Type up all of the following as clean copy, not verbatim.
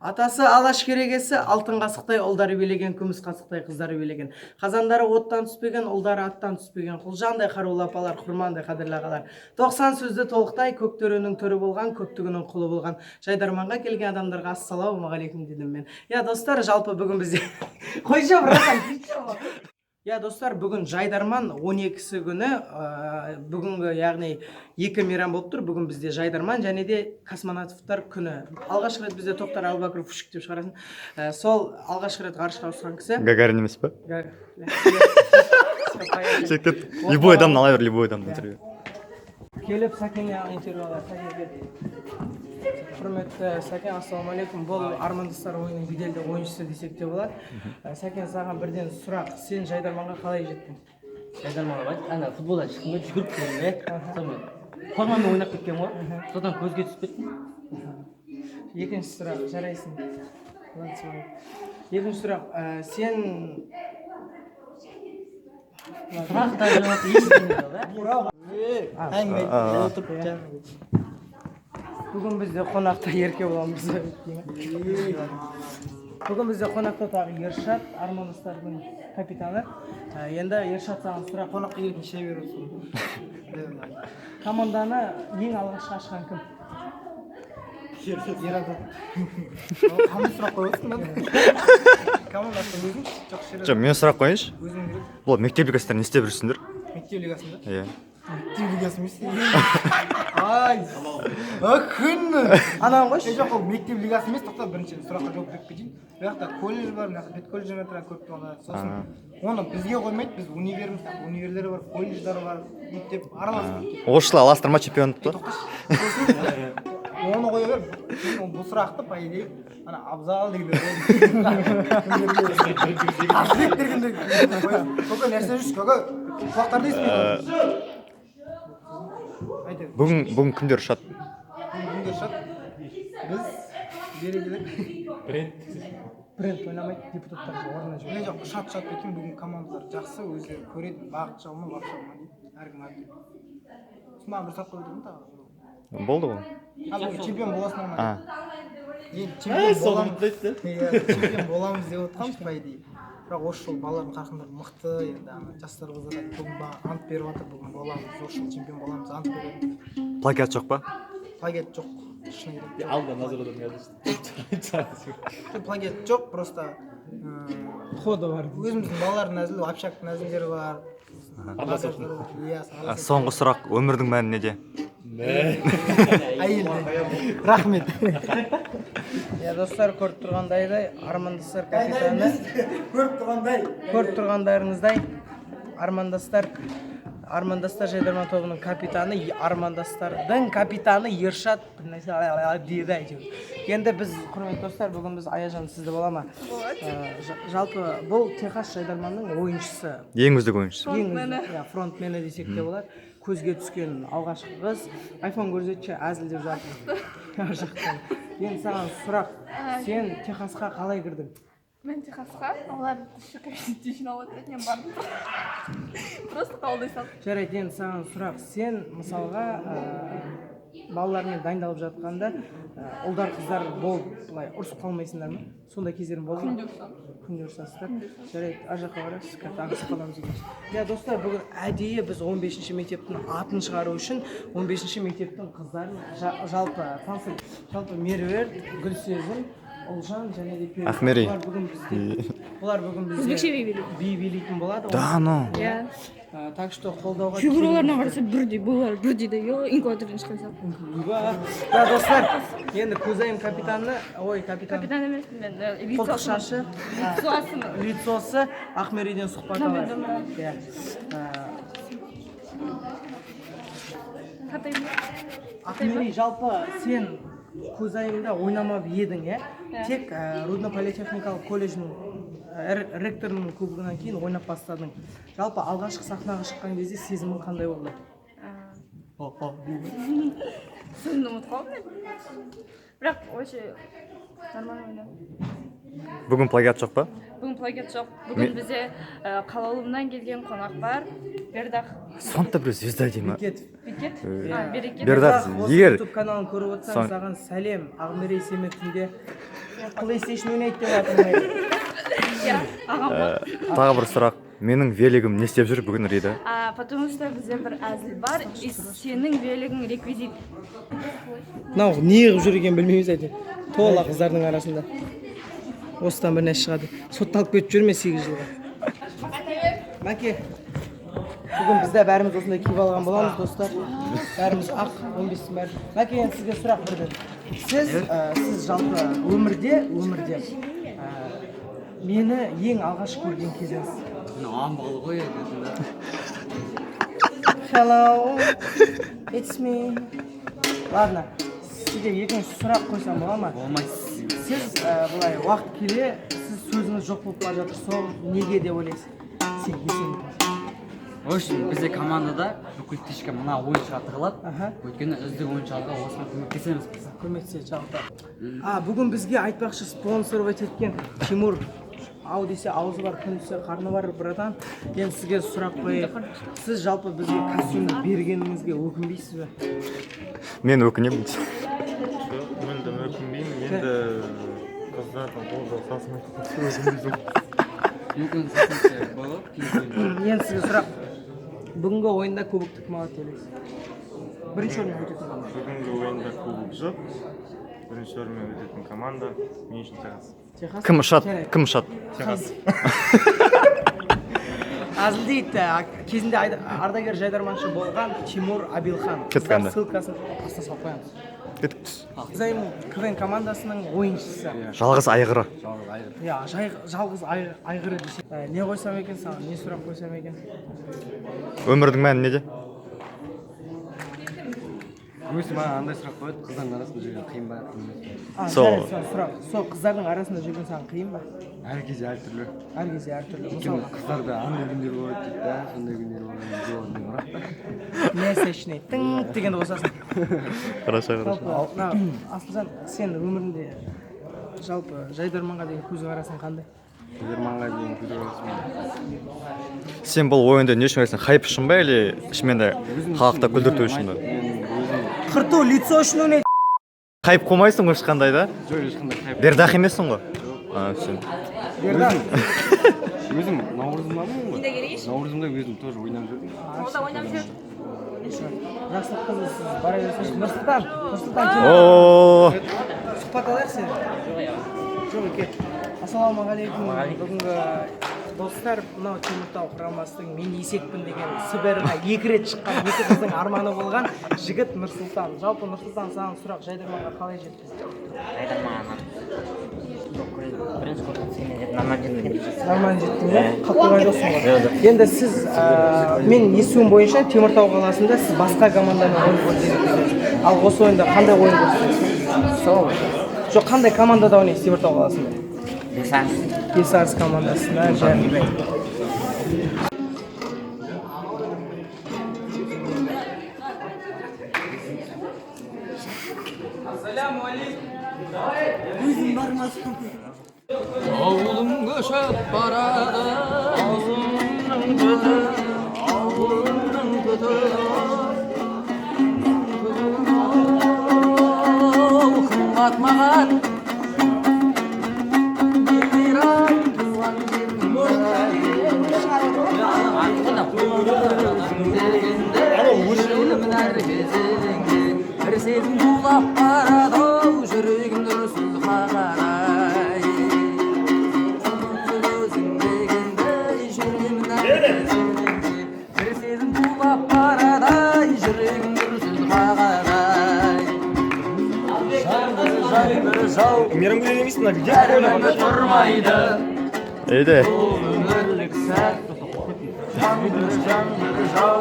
Атасы алаш керегесі, алтын қасықтай ұлдары билеген, күміс қасықтай қыздары билеген. Қазандары оттан түспеген, ұлдары аттан түспеген. Құлжандай қарулы апалар, құрмандай қадірлі ағалар. 90 сөзді толықтай, көк төренің төрі болған, көптігінің құлы болған. Жайдарманға келген адамдарға ассалаумағалейкум дедім мен. Я достар, жалпы бүгін бізде қойшы братан. Я достар, бүгін Жайдарман 12-сі күні, бүгінгі яғни 2 мейрам болып тұр. Бүгін бізде Жайдарман және де космонавтар күні. Алғаш рет бізде Тоқтар Әубәкіров Фушик деп шығарасын. Сол алғаш рет ғарышқа ұшқан кісі. Гагарин емес пе? Любой адамды ала бер, любой адамды интервью. Келіп Сәкенге интервью алады. Құрметті Сәкен, ассалаумағалейкум. Бұл Армандастар ойынның беделді ойыншысы десек те болады. Сәкен, саған бірден сұрақ. Сен Жайдарманға қалай жеттің? Жайдарманға байды, ана футболдан шыққым келді, жүгіріп келдім. Сонымен формамен ойнап кеткен ғой. Содан көзге түсіп кеттім. Екінші сұрақ, жарайсың. Екінші сұрақ, сен Сұрақтар жауапты ешкімде. Бүгін бізде қонақта Ерке боламыз. Бүгін бізде қонақта тағы Ершат, Армандастардың капитаны. Енді Ершат саған сұрақ. Қонаққа келетін шай беріп отырсың. Команданы ең алғашқы ашқан кім? Ерады. Қандай сұрақ қойып отырсың? Команда ашқан өзің? Жоқ, мен сұрақ қойыншы. Өзің беріп. Бұл мектеп лигасында не істеп жүрсіңдер? Мектеп лигасында? Иә. Мектеп лигасы емес. Ай! Күн! Анаған қойшы. Жоқ, ол мектеп лигасы емес, тоқта бірінші сұраққа жауап беріп кетейін. Бұл жақта колледж бар, мына жақта педколледждер жатыр, көп болғанда. Сосын оны бізге қоймайды, біз универіміз, универлері бар, колледждары бар, мектеп аралас мектеп. Орысшылар аластырма чемпиондықты. Оны қоя бер. Бұл сұрақты по идее ана Абзал дегендер. Асылбек дегендер. Көке нәрсе жүрсіз, көке. Құлақтарды естімейді. Бүгін кімдер ұшады? Бүгін ұшады. Біз берекелік. Бренд ойнамайды, депутаттар орнына жүр. Мен жоқ, ұшады бетін бүгін командалар жақсы, өздері көреді, бағыт жалма, бағыт жалма дейді. Әркім әркім. Сонда бір сап қойдым тағы. Болды ғой. Чемпион боласың ама. Чемпион боламыз деп отқанбыз по идее. Бірақ осы жол балалардың қарқындары мықты, енді жастар қыздар бүгін ант беріп жатыр, бүгін боламыз, осы жол чемпион боламыз, ант береді. Плагиат жоқ па? Плагиат жоқ. Шыны керек. Алда назар аудармай Плагиат жоқ, просто Ходы бар. өзіміздің балалардың әзілі, общактың әзілдері бар. Соңғы сұрақ, өмірдің мәні неде? Әйелде. Рахмет. Я достар, көріп тұрғандайдай, Армандастар капитаны. Көріп тұрғандарыңыздай, Армандастар Жайдарман тобының капитаны, Армандастардың капитаны Ершат дейді әйтеуір. Енді біз, құрметті достар, бүгін біз Аяжан сізді бола ма? Жалпы бұл Техас Жайдарманның ойыншысы. Ең үздік ойыншысы. Фронтмені десек те болар. Көзге түскен алғашқы қыз. Айфон көрсетші, әзілдеп жатыр. Енді саған сұрақ, сен Техасқа қалай кірдің? Мен Техасқа, олар шөкәйді жинап отырды, мен бардым. Просто қабылдай салдым. Жарайды, енді саған сұрақ, сен мысалға балалармен дайындалып жатқанда ұлдар қыздар болып былай ұрысып қалмайсыңдар ма? Сондай кездерің болды ма? Күнде ұрысасыздар. Жарайды, ар жаққа барасыз, қазір ағысып қаламыз екенбіз. Я достар, бүгін әдейі біз 15-ші мектептің атын шығару үшін 15-ші мектептің қыздарын жалпы Меруерт, Гүлсезім, Олжан және де Перу. Ахмери. Олар бүгін бізде би билейтін болады. Да, ну. Так что қолдауға Фигураларына қараса бірдей, бұлар бірдей де, инкуатордан шыққан сияқты. Да, достар, енді Көзайым капитаны, Капитан емес, мен қолтық шашы, лицосы Ахмериден сұхбат алады. Ахмери, жалпы сен Көзайымда ойнамап едің, тек Рудно-политехникалық колледжінің ректорының кубогынан кейін ойнап бастадың. Жалпы алғашқы сахнаға шыққан кезде сезімің қандай болды? Сөзімді ұмытып қалдым. Бірақ өте нормально ойнадым. Бүгін плагиат жоқ па? Бүгін плагиат жоқ. Бүгін бізде қалаулымнан келген қонақ бар. Бердақ. Сонда бір звезда деймін. Бекет? Берекет. Бердақ, егер YouTube каналын көріп отырсаң, саған сәлем. Ағмерей Семетінде PlayStation ойнайды деп жатырмын. Тағы бір сұрақ. Менің велигім не істеп жүр бүгін Рида? Потому что бізде бір әзіл бар, и сенің велігің реквизит. Мынау не қылып жүр екенін білмейміз әйтеуір. Тола қыздардың арасында. Осыдан бір нәрсе шығады. Сотталып кетіп жүрме 8 жылға. Мәке. Бүгін бізде бәріміз осындай киіп алған боламыз, достар. Бәріміз ақ, 15-тің бәрі. Мәке, енді сізге сұрақ бердім. Сіз жалпы өмірде мені ең алғаш көрген кезіңіз. амбалы ғой кезінде. Hello, it's me. Ладно, сізге екінші сұрақ қойсам бола ма? Болмайды. Сіз былай уақыт келе, сіз сөзіңіз жоқ болып бара жатыр, сол неге деп ойлайсыз? В общем, бізде командада бүкіл кешке мына ойыншыға тығылады. Өйткені үздік ойыншыларға осыған көмектесеміз біз. Көмектесе жалпы. Бүгін бізге айтпақшы спонсоровать еткен Тимур. Ау десе аузы бар, күн десе қарны бар, братан. Енді сізге сұрақ қойып, сіз жалпы бізге костюмді бергеніңізге өкінбейсіз бе? Мен өкінемін. Мүлдем өкінбеймін. Енді қыздардың қол жасасын Мүмкін сәтінше болып, Енді сізге сұрақ. Бүгінгі ойында көбікті кім алады деп ойлайсыз? Бірінші орынға өтетін команда. Бүгінгі ойында кубок жоқ. Бірінші орынмен өтетін команда мен үшін Техас. Техас? Кім ұшады? Кім ұшады? Техас. Әзілдейді, кезінде ардагер жайдарманшы болған Тимур Абилхан. Кеткенді. Ссылкасын астына салып қоямыз. Кетіп түс. Займ КВН командасының ойыншысы. Жалғыз айғыры. Иә, жалғыз айғыры десе. Не қойсам екен саған, не сұрақ қойсам екен? Өмірдің мәні неде? Көбісі маған андай сұрақ қояды, қыздардың арасында жүрген қиын ба? Сол Сол қыздардың арасында жүрген саған қиын ба? Әр кезде әртүрлі. Әр кезде әртүрлі. Өйткені қыздарда андай күндер болады дейді да, сондай күндер болады дейді бірақ та. Месячный тың дегенді қосасың. Хорошо. Жалпы, Асылжан, сен өмірінде жалпы жайдарманға деген көзқарасың қандай? Жайдарманға деген көзқарасым. Сен бұл ойынды не үшін ойлайсың? Хайп үшін ба, или шынымен де халықты күлдірту үшін ба? Қырту лицо үшін ойнайды. Хайп қоймайсың ғой ешқандай да? Жоқ, ешқандай хайп. Бердақ емессің ғой? Все. Бердақ. Өзім наурызымдамын ғой. Наурызымда өзім тоже ойнап жүрдім. Олда ойнап жүр. Жақсылық қызы сіз бара берсеңіз. Нұрсұлтан сұхбат алайық сені. Жоқ еке. Ассалаумағалейкум. Бүгінгі достар, мынау Теміртау құрамасының мен есекпін деген Сібірға 2 рет шыққан 2 қыздың арманы болған жігіт Нұрсұлтан. Жалпы Нұрсұлтан, саған сұрақ, жайдарманға қалай жетті? Нормально жеттің бе? Қақпаған жоқсың ғой? Енді сіз, мен естуім бойынша Теміртау қаласында сіз басқа командамен ойын көрсетесіз. Ал осы ойында қандай ойын көрсетесіз? Сол. Жоқ, қандай командада ойнайсыз Теміртау қаласында? Бесарыс командасында. Ауылым көшіп барады, ауылымның көті, ауылымның көті. Қымбат маған бір сезім тулап барады, жүрегім дүрсіл қарай. Өзің дегенде жүрегімнің бір сезім тулап барады, жүрегім дүрсіл қарай. Мейрам күлен емейсің, мына где? Бәрімі тұрмайды, Ейді. өмірлік сәт, жаңбыр жау,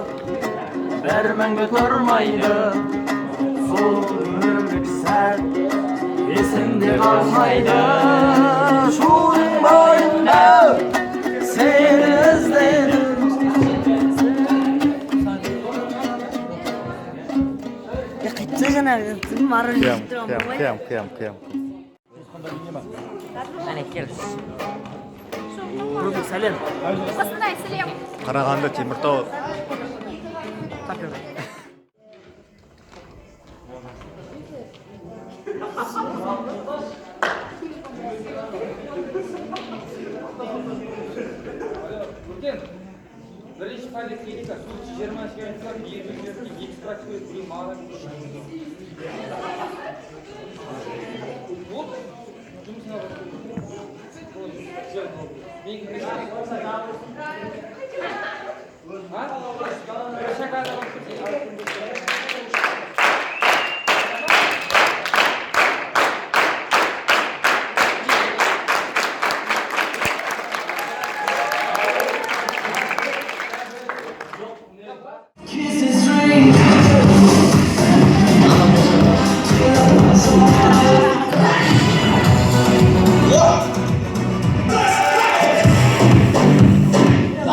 бәрімі тұрмайды, сол өмірлік сәт есімде қалмайды. Шудың бойында сені іздедім. Қайтса жаңағы кім ары Қиям. Әне кел. Қостанай, сәлем. Қарағанды, Теміртау. Бірінші поликлиника, сутки 20 гектар, 20 гектар, 2 практика, 3 маған. Вот, жұмысына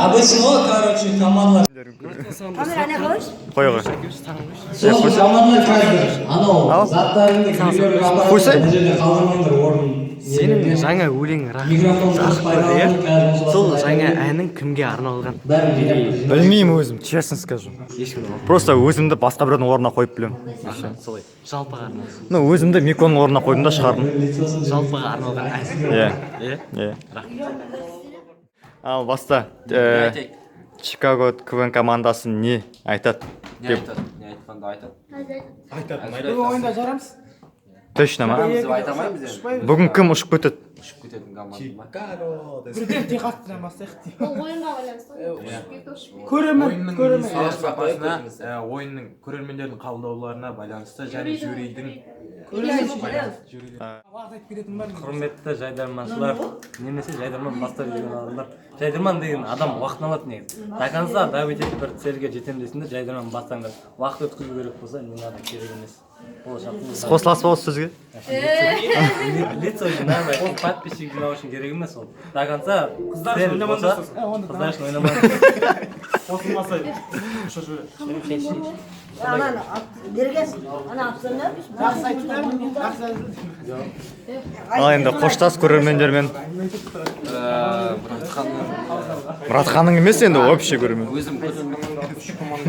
Обычно, короче, командалар. Камера не қойш? қой ғой. Сол командалар қазір анау заттарыңды біреулерге Қойсай. мына жерде қалдырмаңдар орнын. Сенің жаңа өлең Микрофон дұрыс пайдаланып, қазір сол жаңа әнің кімге арналған? бәрін білемін. Білмеймін өзім, честно скажу. Просто өзімді басқа біреудің орнына қойып білемін. Солай. Жалпыға арналған. Ну, өзімді Миконың орнына қойдым да шығардым. Жалпыға арналған ән. Иә. Иә. Ал баста Чикаго КВН командасы не айтады? Не айтады? Не айтқанда айтады. Бүгін ойында жарамыз. Точно ма? Біз айта алмаймыз енді. Бүгін кім ұшып кетеді? Ұшып кететін команда ма? Бірден тек аттыдан бастайық деймін. Бұл ойынға байланысты. Көремін. сапасына, ойынның көрермендердің қабылдауларына байланысты және жюридің Уақыт айтып кететін бар. Құрметті жайдарманшылар, немесе жайдарман бастап жүрген адамдар. Жайдарман деген адам уақытын алады негізі. До конца давить етіп бір целге жетем десеңдер жайдарман бастаңдар. Уақыт өткізу керек болса, не надо, керек емес. Сіз қосыласыз ба осы сөзге? Лицо жинамай, подписчик жинау үшін керек емес ол. До конца қыздар үшін ойнамаңдар. қосылмаса Ананы дергес, ана апсыңдар. Жақсы айтып Ал енді қоштас көрермендермен. Мұратханның емес енді вообще көрермен. Өзім көрермен.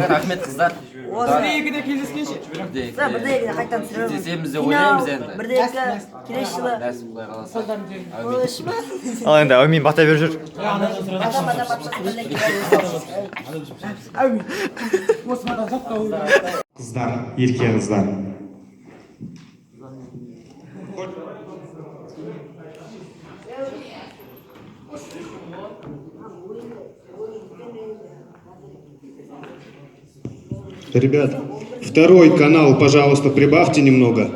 Рахмет қыздар. Бірде-екіде кездескенше. Бірде-екіде қайтан түсіреміз. Кездесеміз де ойлаймыз енді. Бірде-екі келесі жылы. Нәсіп құдай қаласа. Олыш па? Ал енді әумин бата беріп жүр. Осмадан жатқа қыздар, ерке қыздар. Ребят, второй канал, пожалуйста, прибавьте немного.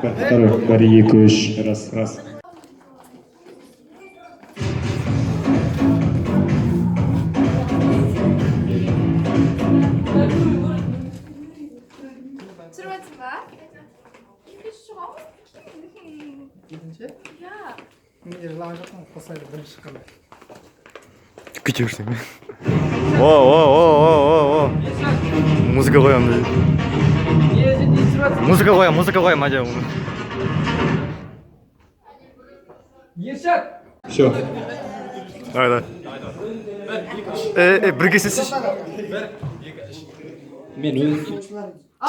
Второй, Барри, Куш, раз. Түсіріп ба? Мен жылаған жоқпын, қосайды бірінші шыққанда. Кете жүрсің. О. Музыка қоямын дейді. Музыка қоямын, мадя. Ершат! Все. Давай. Бірге сесеш. Мен өзім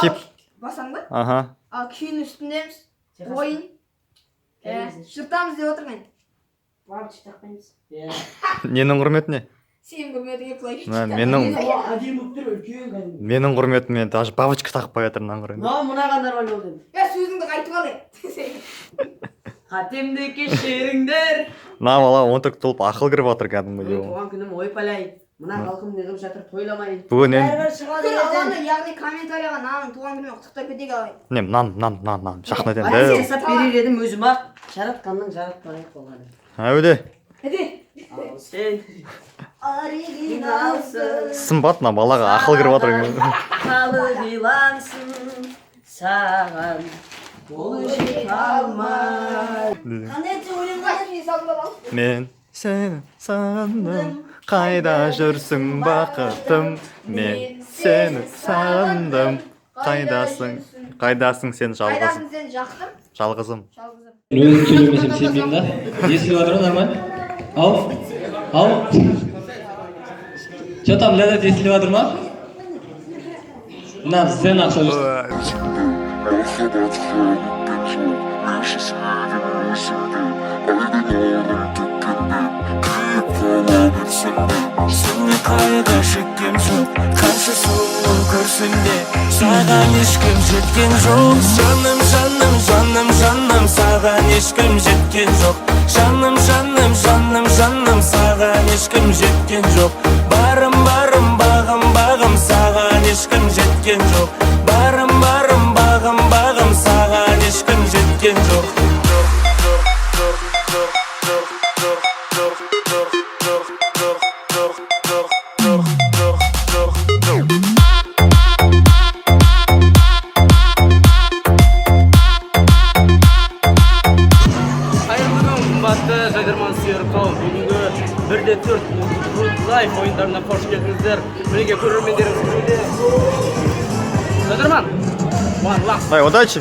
Тип. Басаң ба? Аха. Ал күйін үстіндеміз. Ойын. Жыртамыз деп отыр мен. Бабычы тақпаймыз. Ненің құрметіне? Сен көрмедіңе плай. Менің құрметіме даже бабочка тақпай жатырынан құраймын. Мынағандар өлі олдым. Сөзіңді қайтып ал енді. Қатемді кешіріңдер. Бала 14 толып ақыл кіріп жатыр кәдімгі. Туған күнім ойпалай. Мына халқым неғып жатыр тойламайын. Бүгін Бәрібір шығады Күн аланы, елден. яғни комментарияға нанын туған күнімен құттықтап кетейік алайын. не нан жақын Сен етемін. сап берер едім өзім ақ. Жаратқанның жаратпағай болғаны. Әуде. Әде. Ал сен Оригиналсың. Сымбат мына балаға ақыл кіріп жатыр. халық илансын саған. Ол жете алмай. Қандай ете өлеңді мен салып алам. Мен сені сағындым, қайда жүрсің бақытым. Мен сені сағындым, қайдасың сен жалғызым. Қайдасың сен жақтым. Жалғызым. өзім сөйлемесем сенбеймін да. Естіліп жатыр ма, нормально? Ау. Че там, ләззат естіліп жатыр ма? На, сцена ақша Seni kayda şekkim жоқ қанша сұлу көрсең де саған ешкім жеткен жоқ жаным жаным жаным жаным саған ешкім жеткен жоқ жаным жаным жаным жаным саған ешкім жеткен жоқ барым барым бағым бағым саған ешкім жеткен жоқ барым барым бағым бағым саған ешкім жеткен жоқ Жайдарман сүйер қауым, бүгінгі 1-4 лайф ойындарына қош келдіңіздер. Мінеге көрермендеріңіз күнде. Жайдарман, барлақ. Давай, удачи!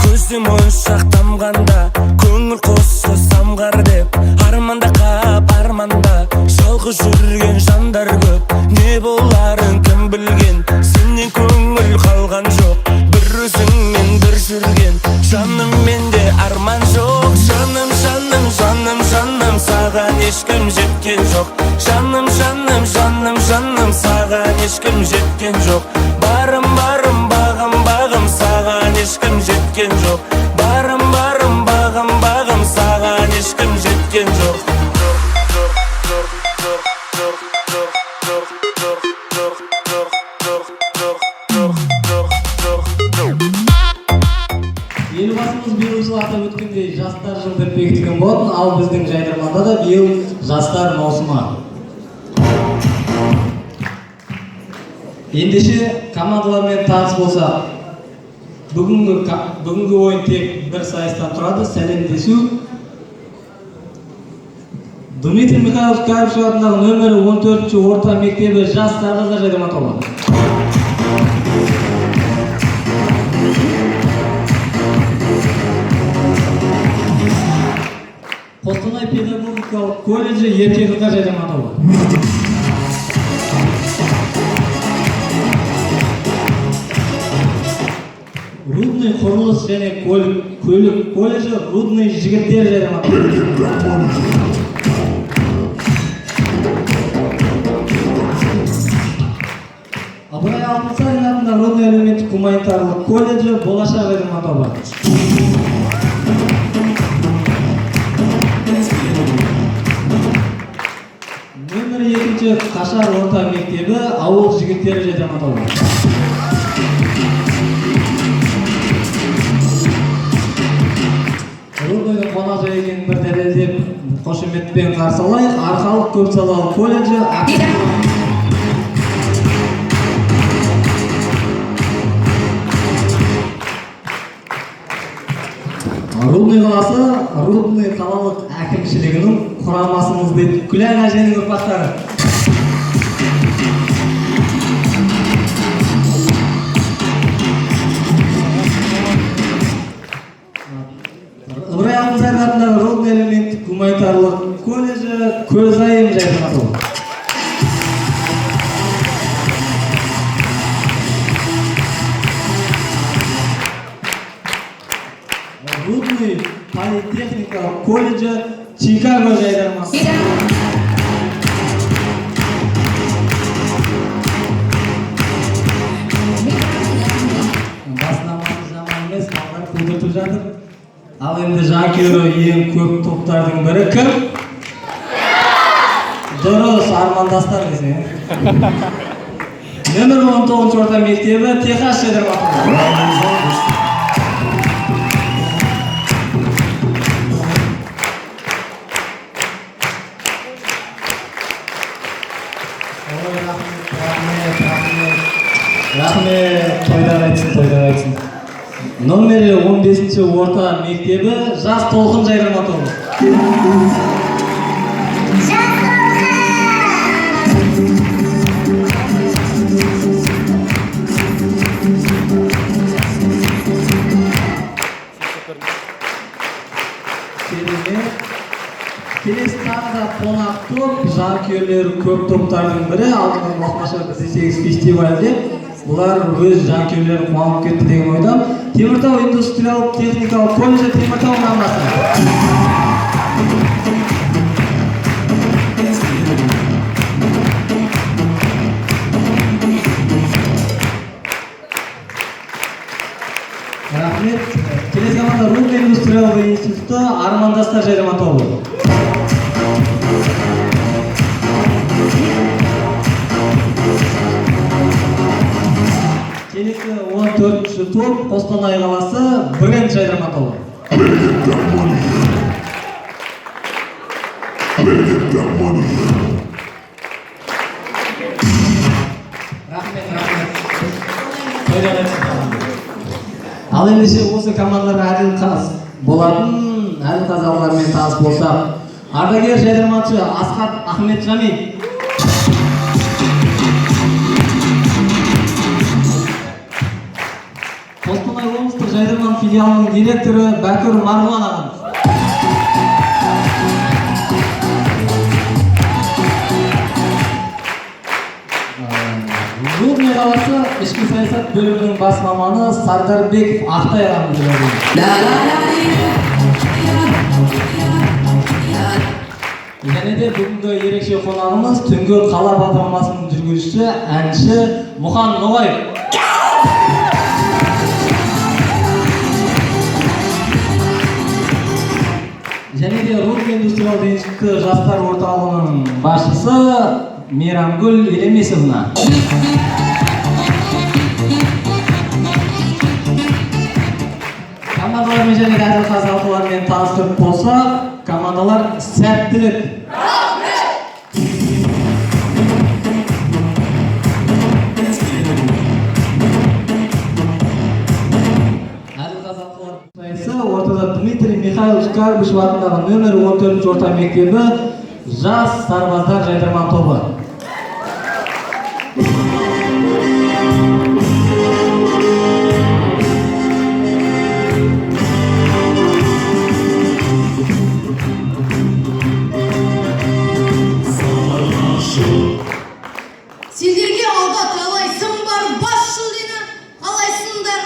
Көзден моншақ тамғанда көңіл қосы самғар деп арманда қап арманда жалғыз жүрген жандар көп не боларын кім білген сенен көңіл қалған жоқ бір өзіңмен бір жүрген жаным менде арман жоқ жаным жаным жаным жаным саған ешкім жеткен жоқ жаным жаным жаным жаным саған ешкім жеткен жоқ барым барым бағым бағым саған ешкім жеткен жоқ барым барым бағым бағым саған ешкім жеткен жоқ Елбасымыз биыл жыл атап өткендей жастар жылы деп бекітілген болатын, ал біздің Жайдарманда да биыл жастар маусымы. Ендеше командалармен таныс болсақ, бүгінгі ойын тек бір сайыстан тұрады, сәлемдесу. Дмитрий Михайлович Карпышев атындағы нөмірі 14-ші орта мектебі жас сарбаздар Жайдарман тобы. Қостанай педагогикалық колледжі ерке қыздар Жайдарман тобы. Рудный құрылыс және көлік колледжі Рудный жігіттер Жайдарман тобы. Абырай Алтынсарин атындағы Рудный әлеуметтік гуманитарлық колледжі Болашақ Жайдарман тобы. Нөмір 2-ші Қашар орта мектебі ауыл жігіттері Жайдарман тобы. Рудныйдың қонақжай екенін бір дәлелдеп қошеметпен қарсы алайық. Арқалық көпсалалы колледжі Рудный қаласы Рудный қалалық әкімшілігінің құрамасымыз дейді. Күлән әженің ұрпақтары. Ыбырай Алтынсарин атындағы Рудный әлеуметтік гуманитарлық колледжі Көзайым Жайдарман тобы. Рудный политехникалық колледжі Чикаго Жайдарман тобы. Басынамасы жаман емес, малдар көндіртіп жатыр. Ал енді жанкүйері ең көп топтардың бірі кім? Дұрыс, армандастар десең. Нөмір 19-ші орта мектебі Техас Жайдарман тобы. Рахмет, тойдар айтсын. Номері 15-ші орта мектебі Жас Толқын Жайдарман тобы. келесі тағы да қонақ топ, жанкүйерлері көп топтардың бірі. Алдымен осылайша біз десеңіз фестивальде бұлар өз жанкүйерлері қуанып кетті деген ойдам. Теміртау индустриялық техникалық колледжі Теміртау командасы. Рахмет. Келесі команда Рудный индустриялық институты Армандастар жайдарман тобы. Келесі 14-ші топ Қостанай қаласы Бренд жайдарман тобы. Ал ендеше осы командаларға әділ болатын әділ таныс болсақ. Ардагер жайдарманшы Асхат Ахметжамин. Қостанай облыстық жайдарман филиалының директоры Бәкір Марғұлан ағамыз. Рудный қаласы ішкі саясат бөлімінің бас маманы Сардарбеков Ақтай ағамыз. Және де бүгінгі ерекше қонағымыз түнгі қала бағдарламасының жүргізушісі әнші Мұхан Ноғаев. Және де Рудный индустриялық институты жастар орталығының басшысы Мейрамгүл Елемесовна. Командалармен және әділ қазалқылармен таныстырып болса, командалар сәттілік. Ортада Дмитрий Михайлович Карбышев атындағы нөмір 14-ші орта мектебі жас сарбаздар жайдарман тобы. Сендерге алда талай сын бар, бас жүлдені қалайсыңдар?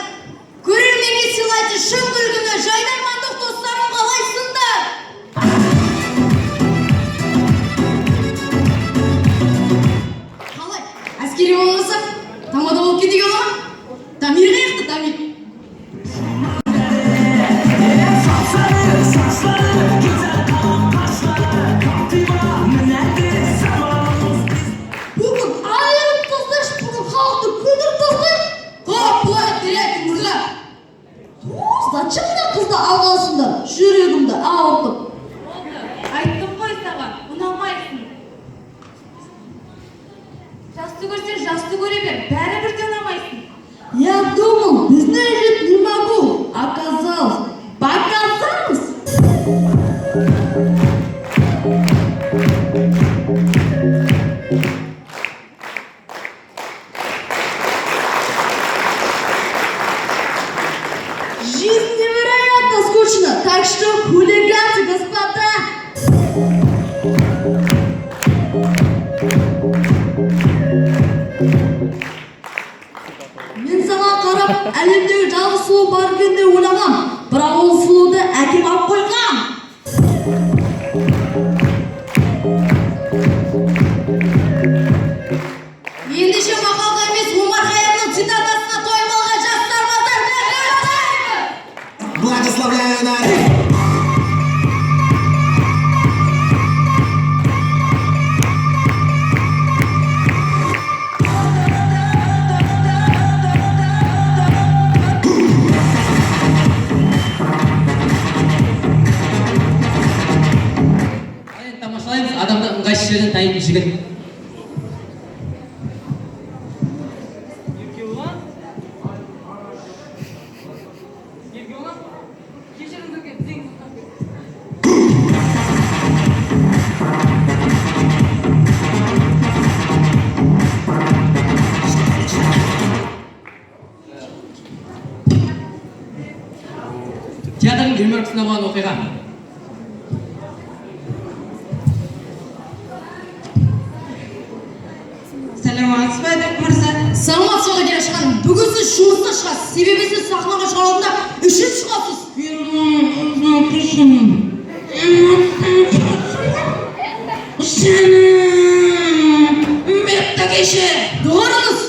Көрерменге сыйлайтын шын күлкіні жайдармандық достарым қалайсыңдар? Қалай? Әскери болмасақ, тамада болып кетеге ола? Тамир қайықты, Тамир. Бүгін айырып тасташ, бүгін халықты көндіріп тасташ. Қап, бұлай теретін мұрза. Зачем мына қызды алғансыңдар? Жүрегімді ауыртып. Айттым ғой саған, ұнамайсың. Жасты көрсең жасты көре бер, бәрібір де ұнамайсың. Я думал, бізді жить не могу. Оказалось, показалось. Жизнь невероятно скучна, так что хулиганцы, господа. Мен саған қарап, әлемдегі жалғыз сұлу бар екен деп ойлағам. Бірақ ол сұлуды әкем алып қойған. Ендеше мақалға емес, Омар Хайямның цитатасына тойып алған жастар батар. Благословляю народ! Тамашалаймыз адамды ыңғайсыз жерден танитын жігіт. Театрдың гримеркасында болған оқиға. байқадым, бүгін сіз шоусқа шығасыз, себебі сіз сахнаға шығар алдында ішіп шығасыз. Беттагеше, доғарыңыз.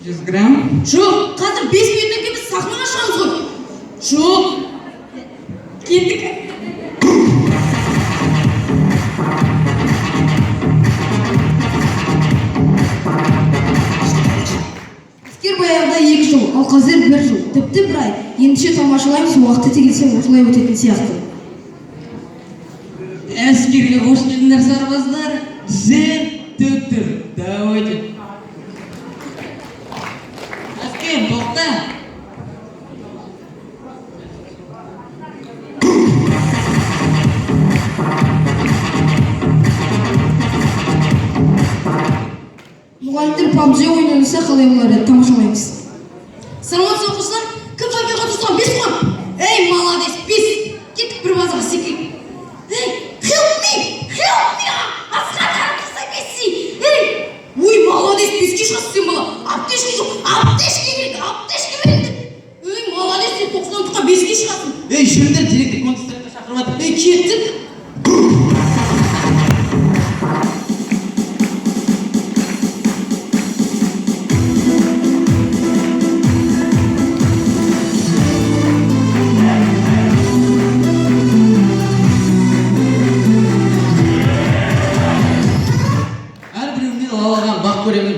100 грамм. Жоқ, қазір 5 минуттан кейін біз сахнаға шығамыз ғой. Жоқ. Кеттік. Іскер баяғыда 2 жыл, ал қазір 1 жыл, тіпті 1 ай. Ендеше тамашалаймыз, уақыт өте келсе осылай өтетін сияқты. Әскерге қош келдіңдер сарбаздар. Зен төктір. Давайте. Әскер, тоқта. Мұғалімдер PUBG ойнаса қалай болар еді, тамашалаймыз. Саламатсыз оқушылар, кім факелға тұрсқан 5 қой? Ей, молодец, 5. Кеттік бір базаға секірейік. Ей, help me, асқан қарақыздай Месси. Ей, ой, молодец, 5-ке шығасыз сен бала. Аптешке жоқ, аптешке керек, аптешке береді. Ей, молодец, сен 90-лыққа 5-ке шығасың. Ей, жүріңдер, директор концертке шақырмады. Ей, кеттік.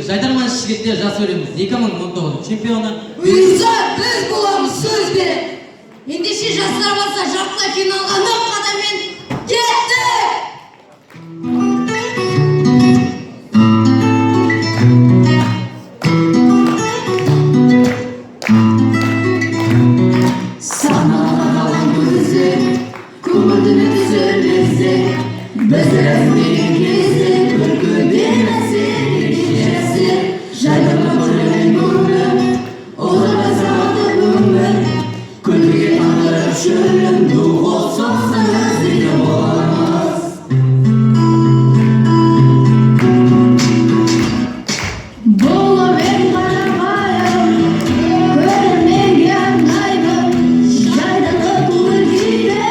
Жайдарман жігіттер жас өреміз 2019 чемпионы. Бұйырса, біз боламыз, сөз беріп. Ендеше жастар болса жартылай финалға нық қадаммен кеттік! Саналған көзі, көңілдің түзелмесі, біз рәсмеген кезде күлкіден әсер ешесі, жайдырма көрген көңіл, оларға салды өмір, күлге таңдырып шөлім, дұғыл соқсаңыз дейді боламыз. Болымен қарабайым, көрерменге арнаймын, жайдарлы көңіл күйде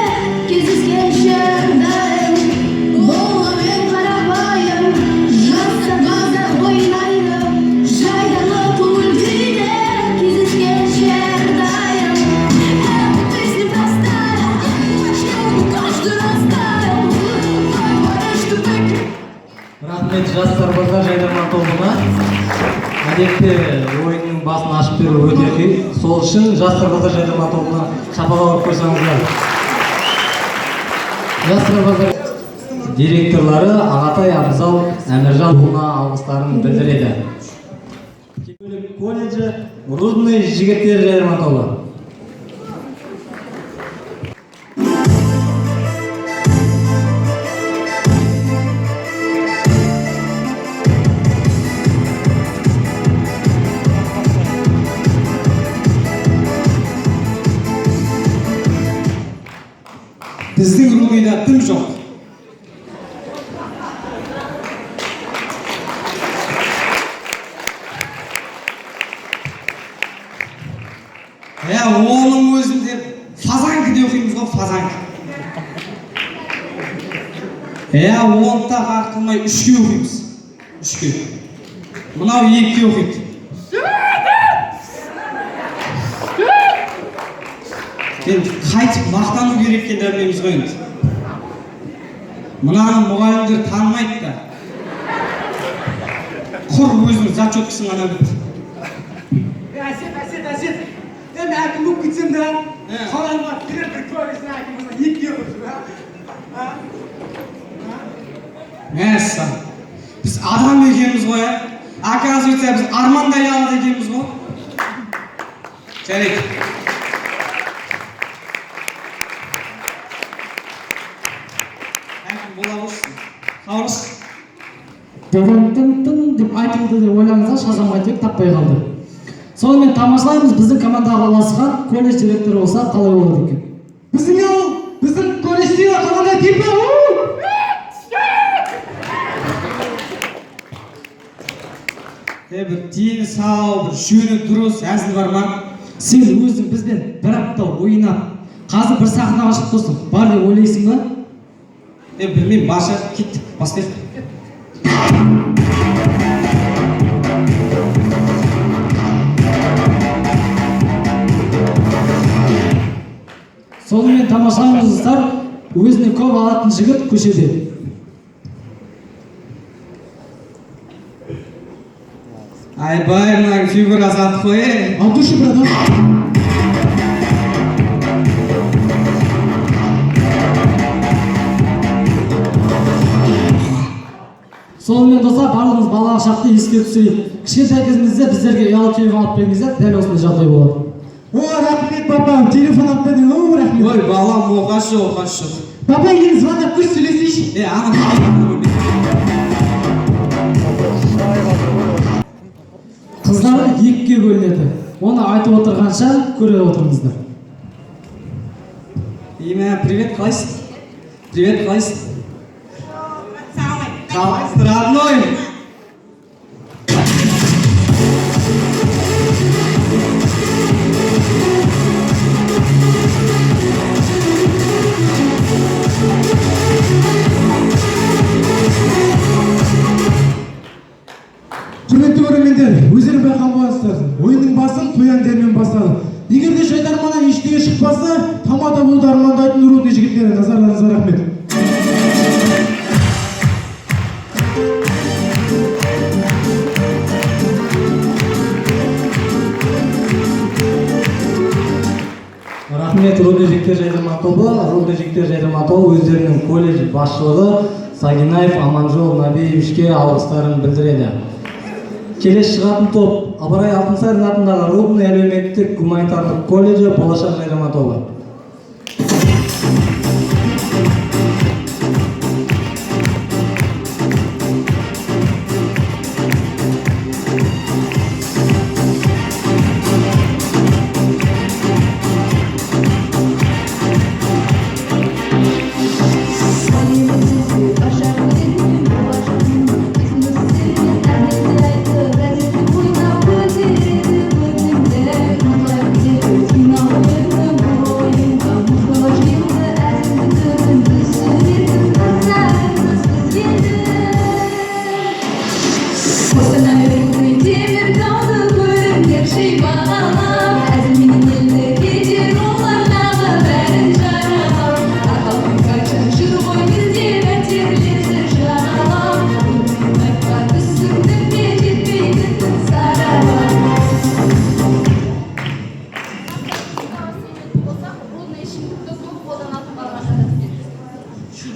кездескен шағдайым. Болымен қарабайым, жастарымызда ойнаймын, жайдарлы көңіл күйде кездескен шағдайым. Эту песню простая, почему каждый растаял, что ты. Рахмет жас сарбаздар жайдарман тобына. Әдетте ойынның басын ашып беру өте қиын. Сол үшін жас сарбаздар жайдарман тобына шапалақ ұрып қойсаңыздар. Жас сарбаздар директорлары Ағатай Абзал Әміржан ұлына алғыстарын білдіреді. Колледжі Рудный жігіттер жайдарман тобы. Біздің Рудныйда тым жоқ. Оның өзінде фазанкіде оқимыз ғой, фазанкі. Онта қартылмай 3-ке оқимыз. 3-ке. Мынау 2-ке оқиды. Енді қайтып мақтану керек екен дәмеміз ғой енді. Мынаны мұғалімдер танымайды да. Құр өзінің зачеткасын ғана білді. Әсет. Мен әкім болып кетсем де, қалайма директор куәлігін әкіміміз 2-ге оқып. Мәссаған. Біз адам екенбіз ғой, оказывается, біз армандай алады екенбіз ғой. Жарайды. Бола болсын. Саурыс. Тым деп айтылды деп ойлаңыздар, шазамға тек таппай қалды. Сонымен тамашалаймыз, біздің командаға араласқан колледж директоры болса қалай болады екен? Біздің колледждегі команда типі. бір дені сау, бір жөні дұрыс әзіл бар ма? Сен өзің бізбен бір апта ойнап, қазір бір сахнаға шығып тұрсың, бар деп ойлайсың ба? Білмеймін, барша кеттік, басқа сонымен тамашалаймыз достар, өзіне көп алатын жігіт көшеде. Айбай, мына фигура сатып қой. Ал души, братан. Сонымен достар, барлығымыз балалық шақты еске түсірейік. Кішкентай кезімізде біздерге ұялы телефон алып беріңіздер, дәл осындай жағдай болады. Рахмет, папам, телефон алып бердің, рахмет. Ой, балам, оқашы. Папа, енді звондап көш сөйлесейші. Қыздар екіге бөлінеді. Оны айтып отырғанша көре отырыңыздар. Имя, привет, қалайсың? Привет, қалайсың? Қалайсың, родной? Құрметті көрермендер, өздерің байқап боласыздар. Ойынның басын той әндерімен бастады. Егер де жайдарманнан ештеңе шықпаса, тамада болуды армандайтын рудный жігіттері, назарларыңызға рахмет. Рахмет рудный жігіттер жайдарман тобы. Рудный жігіттер жайдарман тобы өздерінің колледж басшылығы Сагинаев Аманжол Набиевичке алғыстарын білдіреді. Келесі шығатын топ Абырай Алтынсарин атындағы Рудный әлеуметтік гуманитарлық колледжі болашақ жайдарман тобы.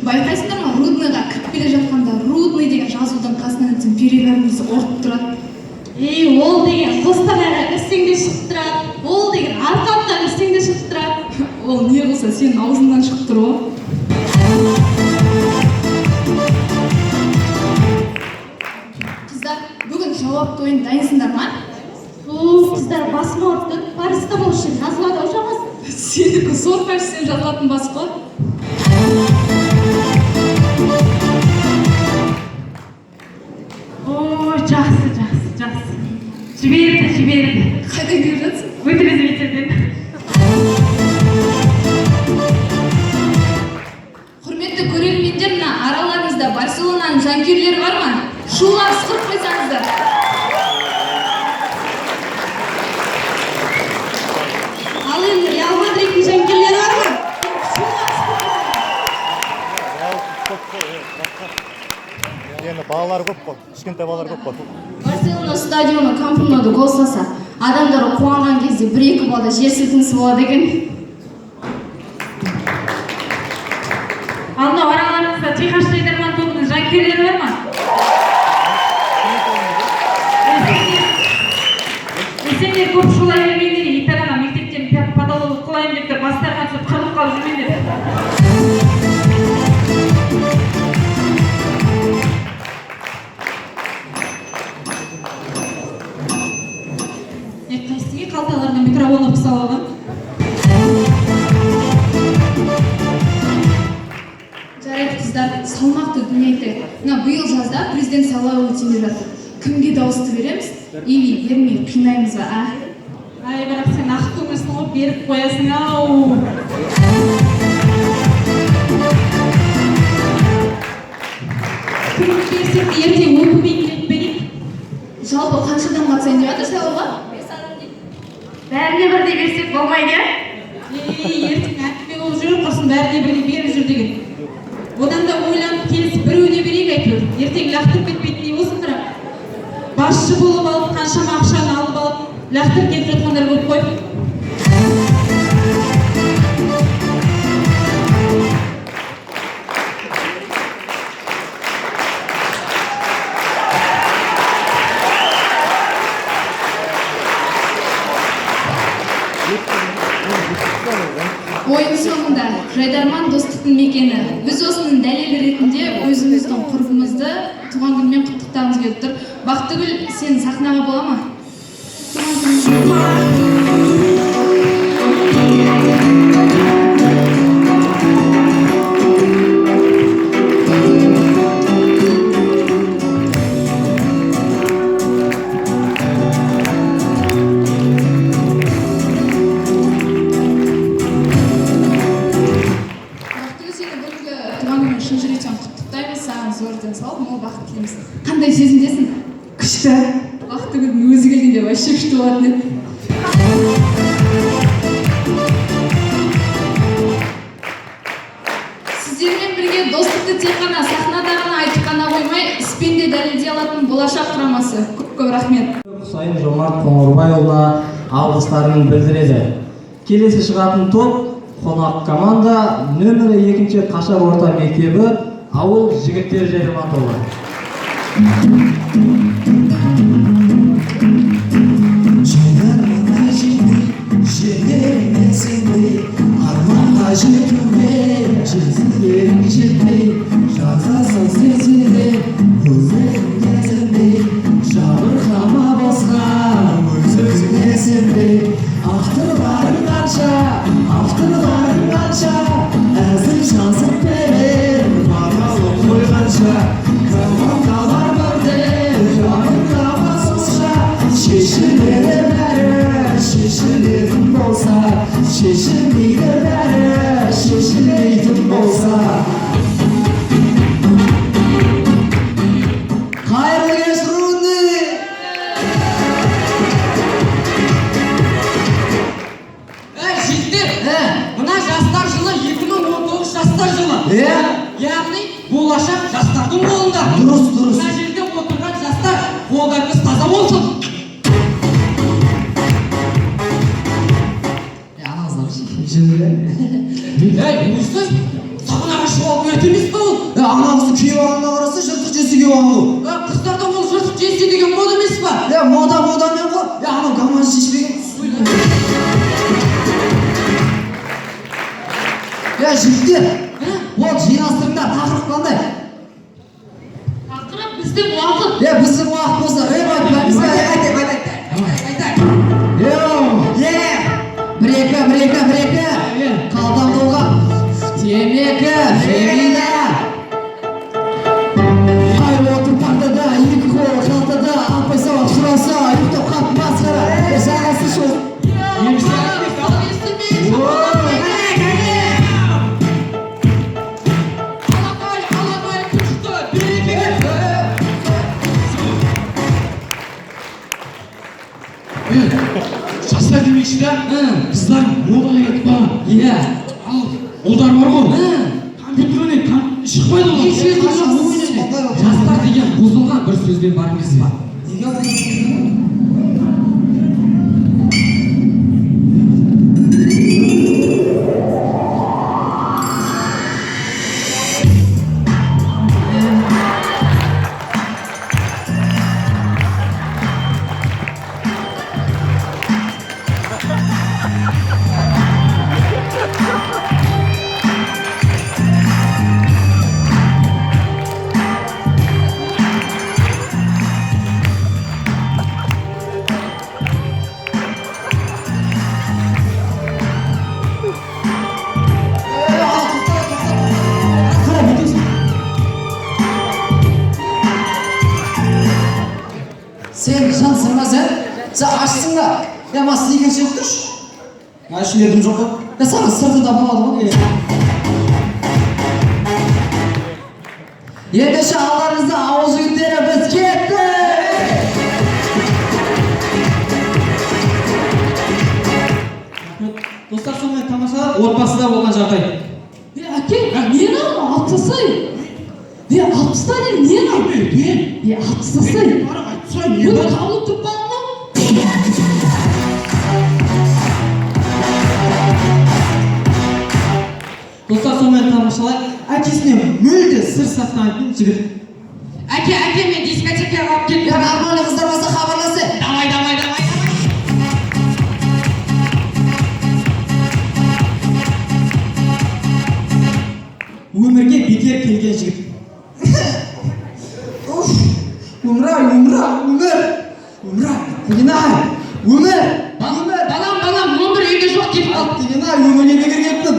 Байқайсыңдар ма, Рудныйға кіріп келе жатқанда Рудный деген жазудың қасынан өтсем бүйрегіміз ұрып тұрады. Ол деген Қостанайға кірсең де шығып тұрады, ол деген Арқатқа кірсең де шығып тұрады. Ол не қылса сенің аузыңнан шығып тұр ғой. Қыздар, бүгін жауап тойын дайынсыңдар ма? Қыздар, басым ауырды, парастамол үшін жазылады ау жамас. Сенікі сор пәшсен жазылатын бас қой. Жақсы. Жіберді. Қайдан келіп жатсың? Өтіріз ветерден. Құрметті көрермендер, мына араларыңызда Барселонаның жанкүйерлері бар ма? Шулап сықырып қойсаңыздар. Ал енді Реал Мадридтің жанкүйерлері бар ма? Балалар көп қой, кішкентай балалар көп қой. Барселона стадионы Камп-Ноуда гол салса, адамдар қуанған кезде 1-2 балда жер сілкінісі болады екен. Ал мынау араларыңызда Техас жайдарман тобының жанкүйерлері бар ма? Сендер көп шулай бермеңдер, итарана мектептен подолог қылайын деп бастарға түсіп қырылып қалып жүрмеңдер. Қалталарына микрофон опып салған. Жарайды қыздар, салмақты дүниеде. Мына биыл жазда президент сайлауы өтіп жатыр. Кімге дауысты береміз? Иви, бермей қинаймыз ба, а? Ай, бірақ сен ақыл көмесің ғой, беріп қоясың ау. Күміп берсек те ертең өкімей келіп берейік. Жалпы қаншадан қатысайын деп жатыр сайлауға? Бәріне бірдей берсек болмайды, иә? Ертең әңгіме болып жүр, құрсын бәріне бірдей беріп жүр деген. Одан да ойланып келісіп біреуіне берейік әйтеуір. Ертең лақтырып кетпейтіндей болсын бірақ. Басшы болып алып, қаншама ақшаны алып алып, лақтырып кетіп жатқандар көп қой. Ойын соңында Жайдарман достықтың мекені. Біз осының дәлелі ретінде өзіміздің құрбымызды туған күнмен құттықтағымыз келіп тұр. Бақтыгүл, сен сахнаға бола ма? Шын жүректен құттықтаймыз, саған зор денсаулық, мол бақыт тілейміз. Қандай сезімдесің? Күшті. Бақтыгүлдің өзі келгенде вообще күшті болатын еді. Сіздермен бірге достықты тек қана сахнада ғана айтып қана қоймай, іспен де дәлелдей алатын болашақ құрамасы. Көп рахмет. Сайын Жомарт Қоңырбайұлына алғыстарын білдіреді. Келесі шығатын топ қонақ команда нөмірі 2-ші Қашар орта мектебі ауыл жігіттер Жайдарман тобы. Жайдарманға жетпей, жерлеріңе сенбей, арманға жетуге, жетілерің жетпей, жазасын сезіле, өміріңе сенбей, жабырқама босқа, өз-өзіңе сенбей, авторларың қанша, әзіл жазып берер, бағалып қойғанша, командалар бірде, жабырқама сонша, шешіледі бәрі, шешілетін болса, шешілмейді бәрі, шешілмейтін болса. Қайырлы кеш, Рудный! Мына жастар жылы 2019 жастар жылы. Яғни болашақ жастардың қолында. Дұрыс. Мына жерде отырған жастар қолдарыңыз таза болсын. Өйсіз, сахнаға шығып алып өте емес па ол? Анағысы күйеу ағына қараса жыртық жесі күйеу ағылу. Қыздарда ол жыртық жесі деген мода емес па? Модамен ғой. Анау гаман шешпеген. Жігіттер, ол жинастырыңдар, тақырып қандай? Тақырып біздің уақыт. Біздің уақыт болса, айтпаймыз ба? Бір-екі. Қалдан болған. Темекі, Фемида. Қайыр отыр партада, екі қолы қалтада, алпай сауат сұраса, ұйықтап қап масқара. Жағасы шоу. Жастар демекші да, қыздар мода айтпа. Ал, ұлдар бар ғой. Компьютерінен шықпайды олар. Жастар деген бұзылған бір сөзбен бар емес па? Сен ашсың ба? Маған сізге келсе тұршы. Мен үшін едім жоқ қой. Саған сыртында болады ғой. Ендеше алдарыңызда ауыл жігіттері біз кеттік! Достар, сонымен тамашалап, отбасыда болған жағдай. Әке, мен алып тастайын. Алып тастайын, мен алып тастайын. Бұл қаулы тұрып қалың ба? Достар, сонымен тамашалап, әкесіне мүлде сыр сақтайтын жігіт. Әке, мен дискотекаға алып келдім. Нормальный қыздар болса хабарласы. Давай. Өмірге бекер келген жігіт. Өмір. Балам, номер үйде жоқ деп қалды. Өмірге бекер кеттің.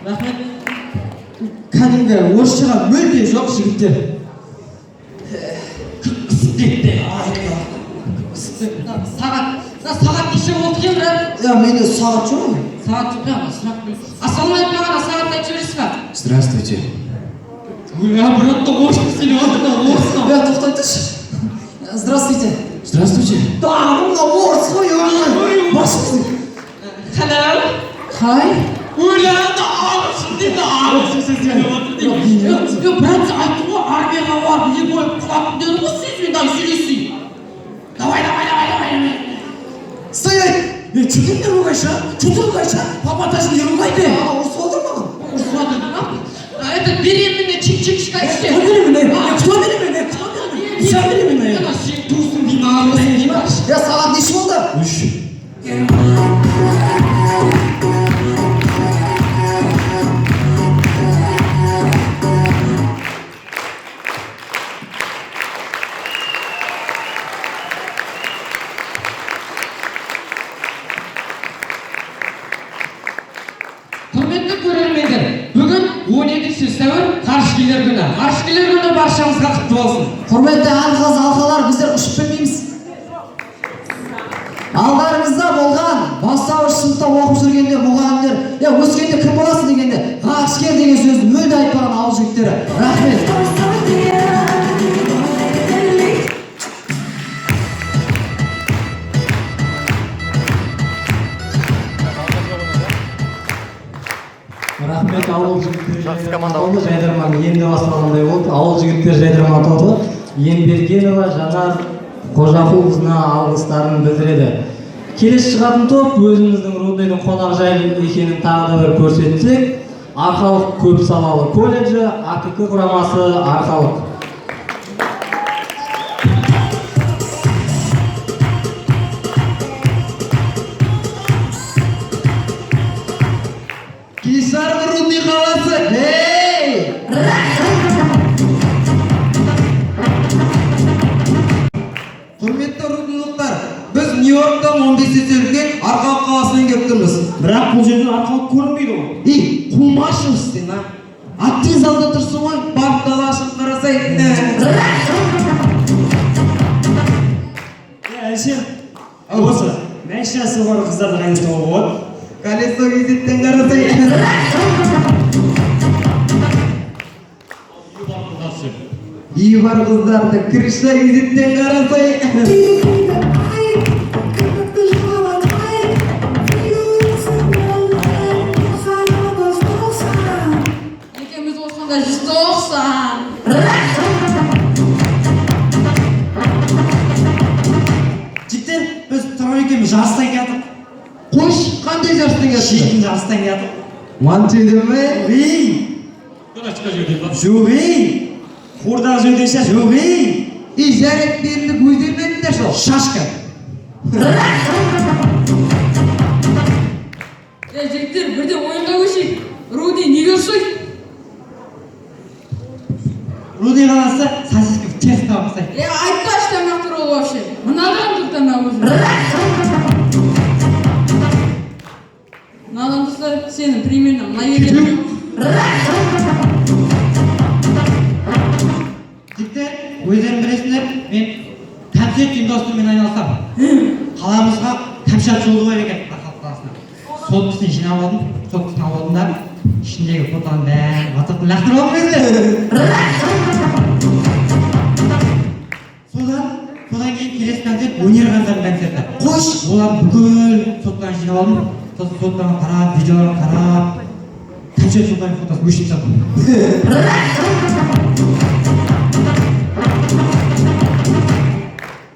Рахмет. Кәдімгі орысшаға мүлде жоқ жігіттер. Қысып кетті. Сағат неше болды екен, брат? Менде сағат жоқ. Сағат жоқ, сұрақ қойсын. Ассалаумағалейкум ағана, сағат айтып жібересіз ба? Здравствуйте. Брат, орысқа сөйлеп отыр, орысқа. Тоқтай тұршы. Здравствуйте. Здравствуйте. Мына орыс қой, басшысы. Hello. Hi. Ойланды, ағылшын дейді, ағылшын сөйлеп отыр дейді. Брат, айттым ғой, армияға барып, не болып құлаттым деді ғой, сөзбен дай сөйлесейін. Давай. Стоять! Чудыңдар ругайша? Папа-ташын не ругайды? Ұрысып отыр маған. Это беременная чик-чик-чика işte. Кто беременная? Сен туысың деймін, ағылысың деймін. Сағат неше болды? 3. Құрметті көрермендер, бүгін 17 сәуір ғарышкерлер күні. Ғарышкерлер күні баршамызға құтты болсын. Құрметті алқалар, біздер ұшып білмейміз. Алдарыңызда болған бастауыш сыныпта оқып жүргенде мұғалімдер, өскенде кім боласың дегенде, ғарышкер деген сөзді мүлде айтпаған ауыл жігіттері. Рахмет. Рахмет, ауыл жігіттер жайдарманы енді басталғандай болды. Ауыл жігіттер жайдарманы тобы Ембергенова Жанар Қожақұлқызына алғыстарын білдіреді. Келесі шығатын топ өзіміздің Рудныйдың қонақжайлы екенін тағы да бір көрсетсек, Арқалық көпсалалы колледжі, АКК құрамасы Арқалық. Кесаров Рудный қаласы. Құрметті руднылықтар, біз Нью-Йорктан 15 сәуірге Арқалық қаласынан келіп тұрмыз. Бірақ бұл жерден Арқалық көрінбейді ғой. Қумашев сен, аттың залда тұрсың ғой, барып дала ашып қарасай. Әлшер, осы мәшәсі бар қыздарды қайнатуға болады. Колесо кезеттен қарасай. Үй бар қыздарды крыша кезеттен қарасай. Екеуміз осында 190. Жігіттер, біз тұрар екеуміз жарыстан келдік. Қош, қандай жарыстан келдік? Шейтін жарыстан келдік. Мантүйді ме? Қордағы жөндейше жоғи. Жарет берілік өздермедіңдер сол, шашка. Жігіттер, бірде ойынға көшейік. Руди неге ұшайды? Руди қаласы сосиска в тесто болса. Айтпашы тамақ туралы вообще. Мынадан тұр тамақ өзі. Мынадан тұрса сені примерно мына жерге. Жігіттер, концерт ұйымдастырумен айналысамын. Қаламызға кәмшат жолы бар екен Арқалық қаласына. Сол кісіні жинап алдым, сол кісіні алып алдым да ішіндегі фотоның бәрін ватсаптан лақтырып содан кейін келесі концерт өнер қыздардың концерті. Қойш! Олардың бүкіл соттарын жинап алдым. Сосын соттарын қарап, видеоларын қарап, кәмшат жолдардың фотосын өшіріп тастадым.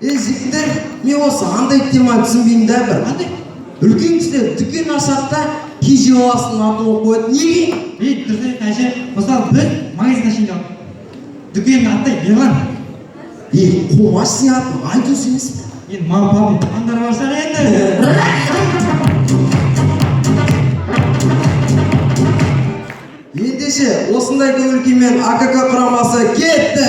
Жігіттер, мен осы андай теманы түсінбеймін да бір. Үлкен кісілер дүкен ашады да кеше оғасын атын оқып қояды. Неге? Дұрыс әже, мысалы біз магазин ашайын деп дүкеннің аты Ерлан. Қомаш сен атын Айдос емес пе? Енді маған папам аңдар барсақ енді. Ендеше осындай көңіл күймен АКК құрамасы кетті.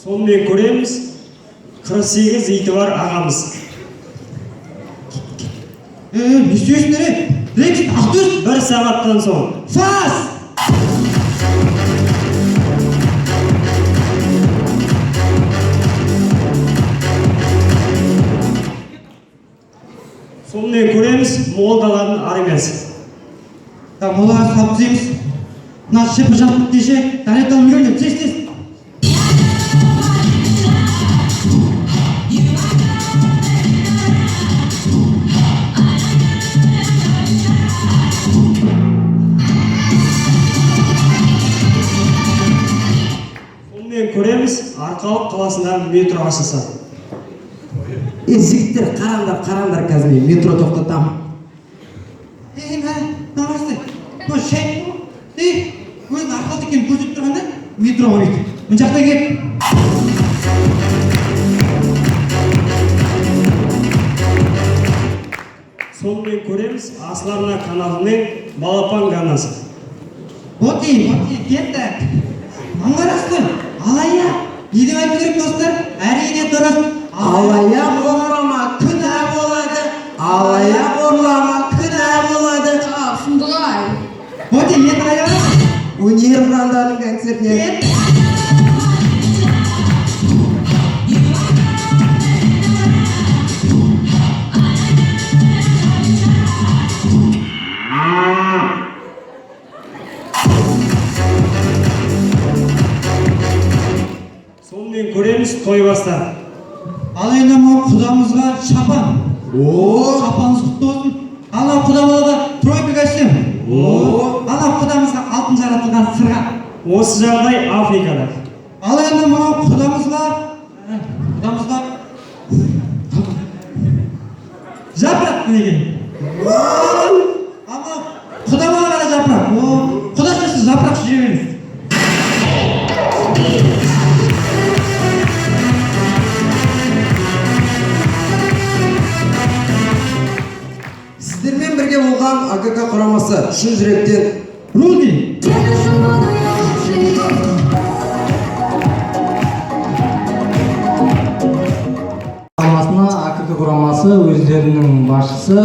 Сонымен көреміз, 48 иті бар ағамыз. Не істейсіңдер? Рекс, ақтөс! Бір сағаттан соң. Фас! Сонымен көреміз, молдалардың армиясы. Молдалар сап түземіз. Мына шепі жапып деше, дәреттен үйреніп, тез-тез. Көреміз, Арқалық қаласындағы метро ашылса. Жігіттер, қараңдар қазір мен метро тоқтатамын. Намасты, көз шай, өзін Арқалық екенін көрсетіп тұрғанда метро ойды. Мын жақта кеп. Сонымен көреміз, Асыларна каналының балапан ғанасы. Боти, кетті. Маңғарасты, алая. Не деп айту керек достар? Әрине дұрыс. Алая ұрлама күнә болады. Алая ұрлама күнә болады. Шындылай. Боти, енді қайда? Өнер ұрандарының концертіне. Сонымен көреміз, той бастар. Ал енді мұ құдамызға шапан. Шапаныз құтты болсын. Ана құдамызға тройка костюм. Ана құдамызға алтын жаратылған сырға. Осы жағдай Африкада. Ал енді мұ құдамызға жапырақ деген. Ана құдамызға ғана жапырақ. Құдашасы жапырақ жүре беріңіз. Сіздермен бірге болған АКК құрамасы шын жүректен Руди! Құрамасына АКК құрамасы өздерінің басшысы,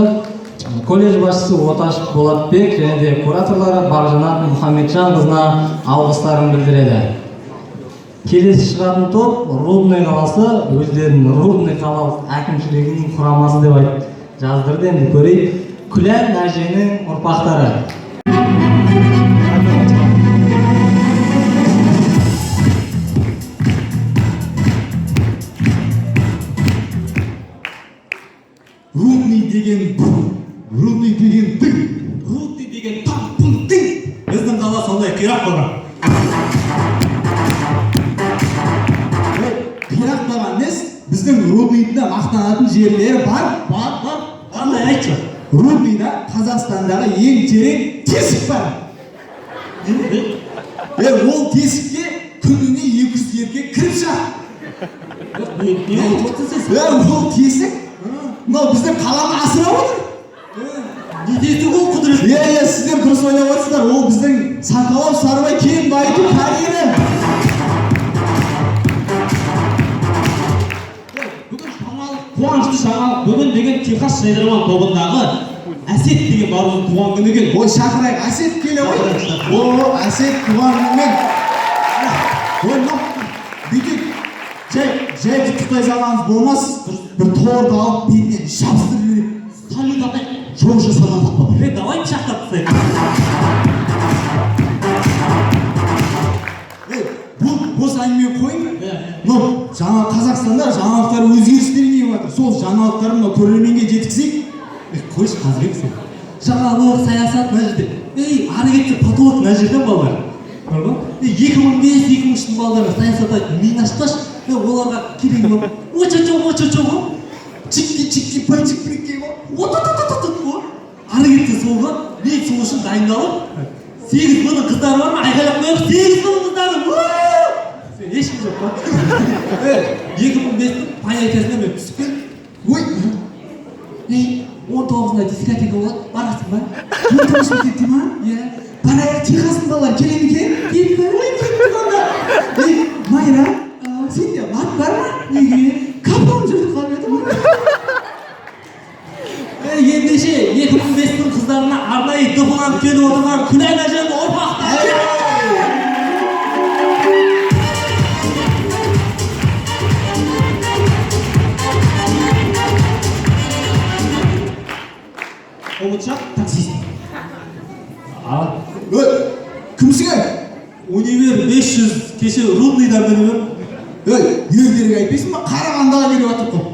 колледж басшысы Оташев Болатбек және де кураторлары Бағжанат Мұхамеджан қызына алғыстарын білдіреді. Келесі шығатын топ Рудный қаласы, өздерінің Рудный қалалық әкімшілігінің құрамасы деп жаздырды, енді көрейік. Күлән әженің ұрпақтары. Рудный деген тың, Рудный деген тың. Біздің қала сондай қирақ болған. Қирақ болған емес, біздің Рудныйда мақтанатын жерлері бар. Қандай айтшы? Рудныйда Қазақстандағы ең терең тесік бар. Ол тесікке күніне 200 еркек кіріп шығады. Ол тесік мынау біздің қаланы асырап отыр. Не дейсің ол құдірет? Сіздер дұрыс ойлап отырсыздар. Ол біздің Сақалап Сарыбай кен байыту карьері. қуанышты жаңалық бүгін деген Техас жайдарман тобындағы Әсет деген бауырымыздың туған күні екен. Ой, шақырайық, Әсет келе ғой. О, Әсет туған күнімен. Ой, бүйтіп жай құттықтай салғаныңыз болмас. Бір торды алып бетінен жабыстырып жіберейік. Салют атай. Жоқ жасамадық па? Давай пышақтап тастайық. Бос әңгіме қойын. Жаңа Қазақстанда жаңалықтар өзгерістер еніп жатыр. Сол жаңалықтарды мына көрерменге жеткізейік. Қойшы қазір сен. Жаңалық, саясат мына жерде. Ары кетсе потолок мына жерден балалар. 2005-2003 балалар саясат айтты. Мен ашпаш. Оларға керек болып. Очо-чо. Чикки, пальчик-прикки ғой. Ото-то-то-то-то. Ары кетсе солға мен сол үшін дайындалып 8 мың қыздары бар ма? Айқайлап қояйық. 8 мың қыздары. Ешкім жоқ па? 2005-тің понятиясына мен түсіп кел. Ой, 19-ында дискотека болады, барасың ба? 19-ында кетті ма? Иә. Барайық, Техастың балалар келе ме екен? Кетті. Ой, кетті онда. Майра, сенде лат бар ма? Неге? Капам жүрді қалып еді ма? Ендеше 2005-тің қыздарына арнайы дұғыланып келіп отырған Күлән әжем ұрпақтары. Ұмытшақ таксист. Кімсің? Универ 500 кеше Рудныйдан беріп. Елдерге айтпайсың ба? Қарағандыға беріп жатыр қой.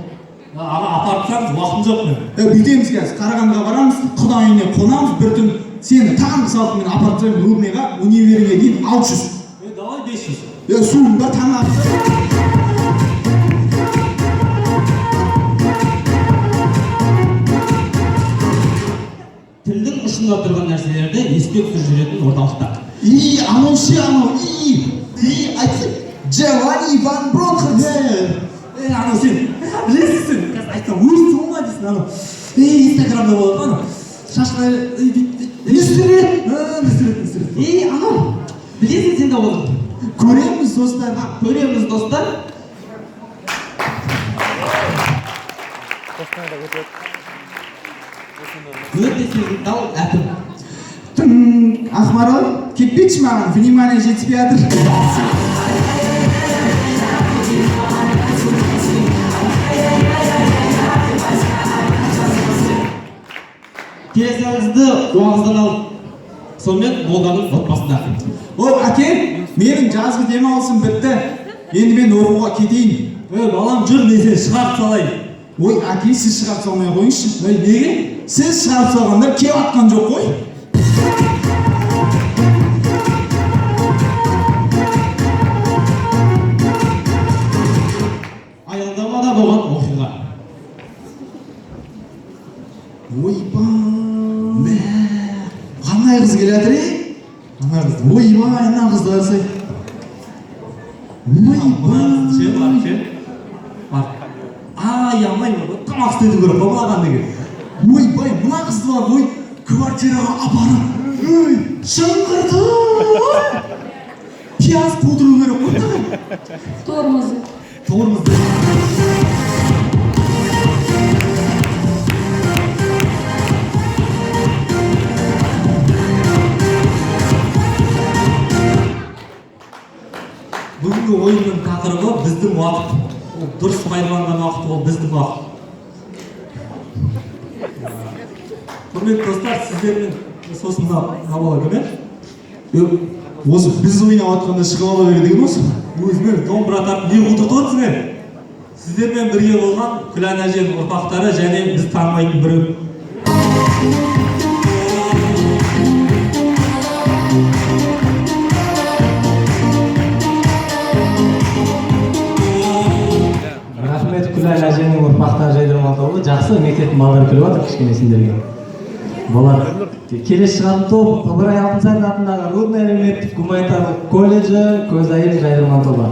Аға апарып тұрсаңыз уақытым жоқ мен. Бүйтеміз қазір, Қарағандыға барамыз, Құда үйіне қонамыз, бір түн сені таңғы салып мен апарып тұрайын Рудныйға, универге дейін 600. Давай 500. Суым бар, тамақ. Тілдің ұшында тұрған нәрселерді еске түсіріп жүретін орталықта. Анау, айтсын, Джованни Ван Бронхард. Анау сен, білесің, қазір айтсам, өзі оңа дейсің, анау. Инстаграмда болады, анау. Шашқа, Нүсірет. Анау, білесің сен де оны. Көреміз, достар. Көреміз, достар. Өте сезімтал әкім. Ақмарал, кетпекші маған, внимание жетіспей жатыр. Келесіңізді оңыздан алып, сонымен Молданың отбасында. Әке, менің жазғы демалысым бітті. Енді мен оқуға кетейін. Балам жүр, мен сені шығарып салайын. Ой, әке, сіз шығарып салмай қойыңызшы. Неге? Сіз шығарып салғандар кеп атқан жоқ қой. Аялдамада болған оқиға. Ойбай, қандай қыз келе жатыр, ойбай, ана қыздар сай. Аямай, тамақ істеуді көріп болмаған деген. Ойбай, мына қызды бар ғой, квартираға апарып, шыңғырды. Пияз қудыру керек қой. Тормозы. Бүгінгі ойынның тақырыбы біздің уақыт. Дұрыс пайдаланған уақыт ол біздің уақыт. Құрметті достар, сіздермен сосын набала көне? Осы біз ойнап атқанда шығып ала береді деген осы? Өзіңер домбыра тартып не құтыртып отырсыңдар? Сіздермен бірге болған Күлән әженің ұрпақтары және біз танымайтын біреу. Рахмет Күлән әженің ұрпақтары жайдарман тобы. Жақсы мектептің балалары күліп жатыр кішкене сендерге. Балалар, келесі шығатын топ Ыбырай Алтынсарин атындағы Рудный әлеуметтік гуманитарлық колледжі Көзайыр жайдарман тобы.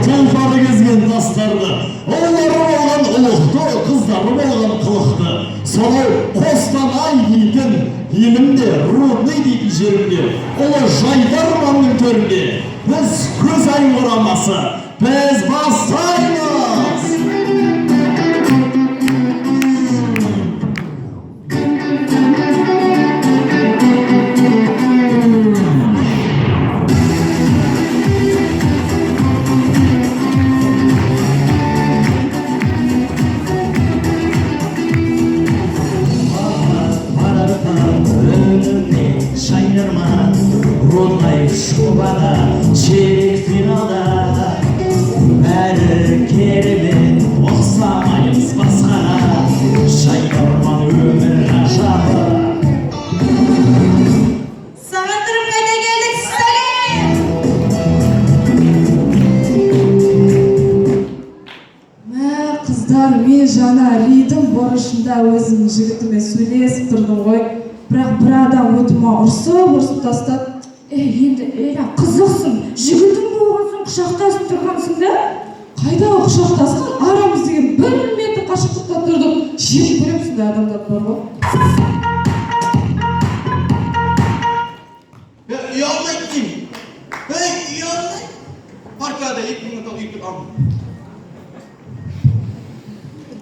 Тұлпарды кезген тастарды, ұлдары болған ұлықты, қыздары болған қылықты. Сонау Қостанай дейтін елімде, Рудный дейтін жерімде, ұлы жайдарманның төрінде біз Көзайыр құрамасы, біз бастаймыз! керемет ұқсамаймыз басқаға жайдарман өмір ғажабы. Сағындырып қайта келдік, сәлем! Мә, қыздар, мен жаңа Ридің бұрышында өзімнің жігітіме сөйлесіп тұрдым ғой. Бірақ бір адам өтіме ұрсып тастады. Енді, қызықсың, жігітің болғансың, құшақтасып тұрғансың да? Қайдағы құшақтасқан? Арамыз деген 1 метр қашықтықта тұрдық. Жеп көрем сондай адамдар бар ғой. Ұялмайды деймін. Ұялмайды. Паркада 2 минут үйіп алдым.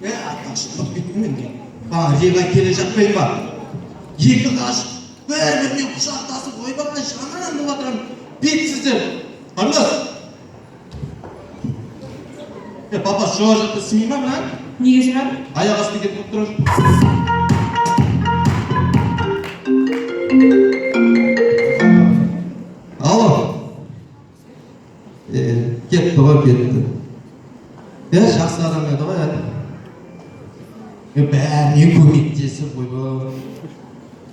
Атақшылық бүйтім мен. Реға келе жатпайын ба? 2 ғашық бір-біріне құшақтасып ойбаған жаман болып отырған бетсіздер. Қарындас. Папа, жоға жақты смей ма мына? Неге сұрадың? Аяқ асты кетіп тұрып. Алло. Кетті ғой, кетті. Жақсы адам еді ғой, бәріне көмектесіп ойбай.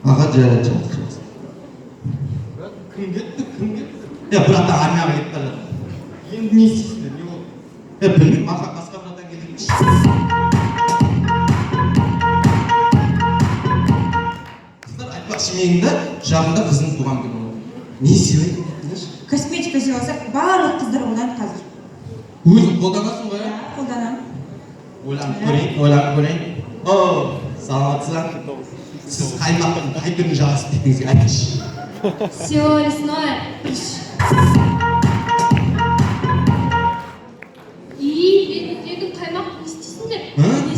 Аға жақсы. Кім кетті? Бұраттан армияға кетіп бара жатыр. Енді не істейсіңдер, не болды? Білмеймін, басқа бұраттан келдік. Қыздар айтпақшы меніңді жағында қызың туған күні болды. Не сыйлайды? Косметика сыйласақ, барлық қыздар одан қазір. Өзің қолданасың ғой? Қолданамын. Ойланып көрейін. Саламатсыздар. Сіз қаймақтың қай түрін жағасыз дегеніңізге айтыңызшы. Все лесное. Бетіндегі қаймақ не істейсіңдер?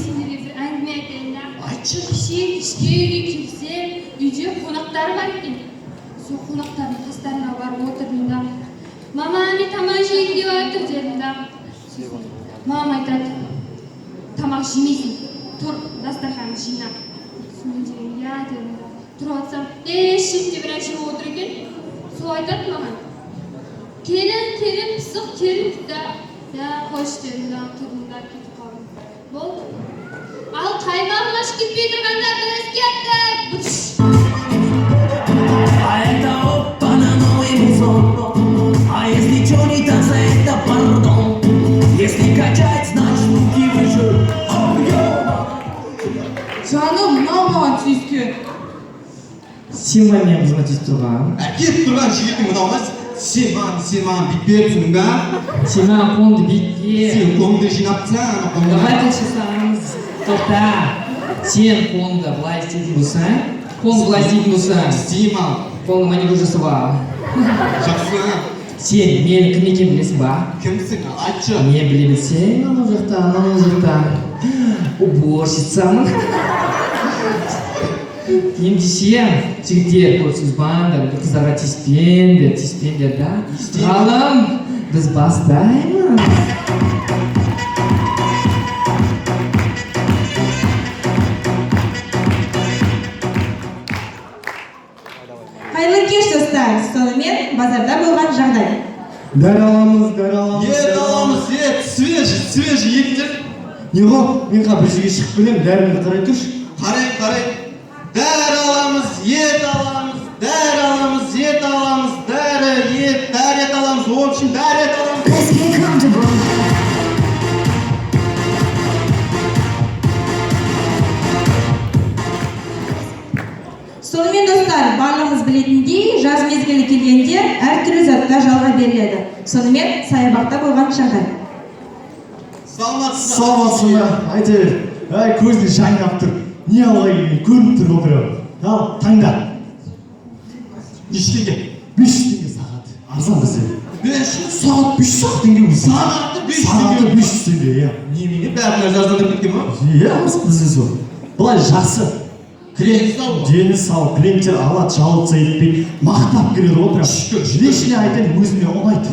Сендерге бір әңгіме айтайын да. Айтшы. Кеше кешке үйге келсем, үйде қонақтары бар екен. Сол қонақтардың қастарына барып отырдым да. Мама, не тамақ жейін деп жатыр дедім да. Мама айтады, тамақ жемейсің, тұр, дастарханды жина. Мен деген, я дедім да. Тұрып атсам, шетте бір әшіп отыр екен. Сол айтады маған. Келін, пысық, келін да. Қош дедім да, тұрдым да, кетіп қалдым. Болды. Ал қаймағым ашып кетпей тұрғанда біз кеттік. А это опа на новый музон. А если чё не так, за это пардон. Если качать, значит руки выше. Жаным, мынау маған тиіскен. Сен мен қызға тиісіп тұрған. Кетіп тұрған жігітің мынау ма? Сен маған бүйтпепсің ба? Сен маған қолыңды бүйтпе. Сен қолыңды жинапсың, Давай қылшысаңыз, тоқта. Сен қолыңды былай істейтін болсаң, қолыңды былай істейтін болсаң, істеймін ал. қолыңды маникюр жасап ал. Жақсы. Сен мен кім екенін білесің ба? Кімсің? Айтшы. Мен біле білсең, анау жақта. Уборщицамын. Ендеше жігіттер көп сөзбаңдар, қыздарға тиіспеңдер да. Ғалым, біз бастаймыз. Қайырлы кеш достар, сонымен базарда болған жағдай. Ет аламыз, свежий еттер. Не ғой, мен бір жерге шығып келем, дәрімді қарай тұршы. Қарай. Дәрі аламыз, ет аламыз, дәрі аламыз, в общем, дәрі ет аламыз. Сонымен достар, барлығымыз білетіндей, жаз мезгілі келгенде әртүрлі затта жалға беріледі. Сонымен саябақта болған жағдай. Саламатсыздар. Әйтеуір, көзді жайнап тұр. Не алға келген көрініп тұр отырып. Ал, таңда. Нештеге? 5 теңге сағат. Арзан бізде. 500? Сағат 500 теңге өзі. Сағаты 500 Сағаты 500 теңге, иә. Немене, бәріне арзандап кеткен ма? Иә, бізде сол. Бұлай жақсы. Дені сау, клиенттер алады, жалытса етпейді, мақтап келеді отырып. Лишне айтайын, өзіме ұнайды.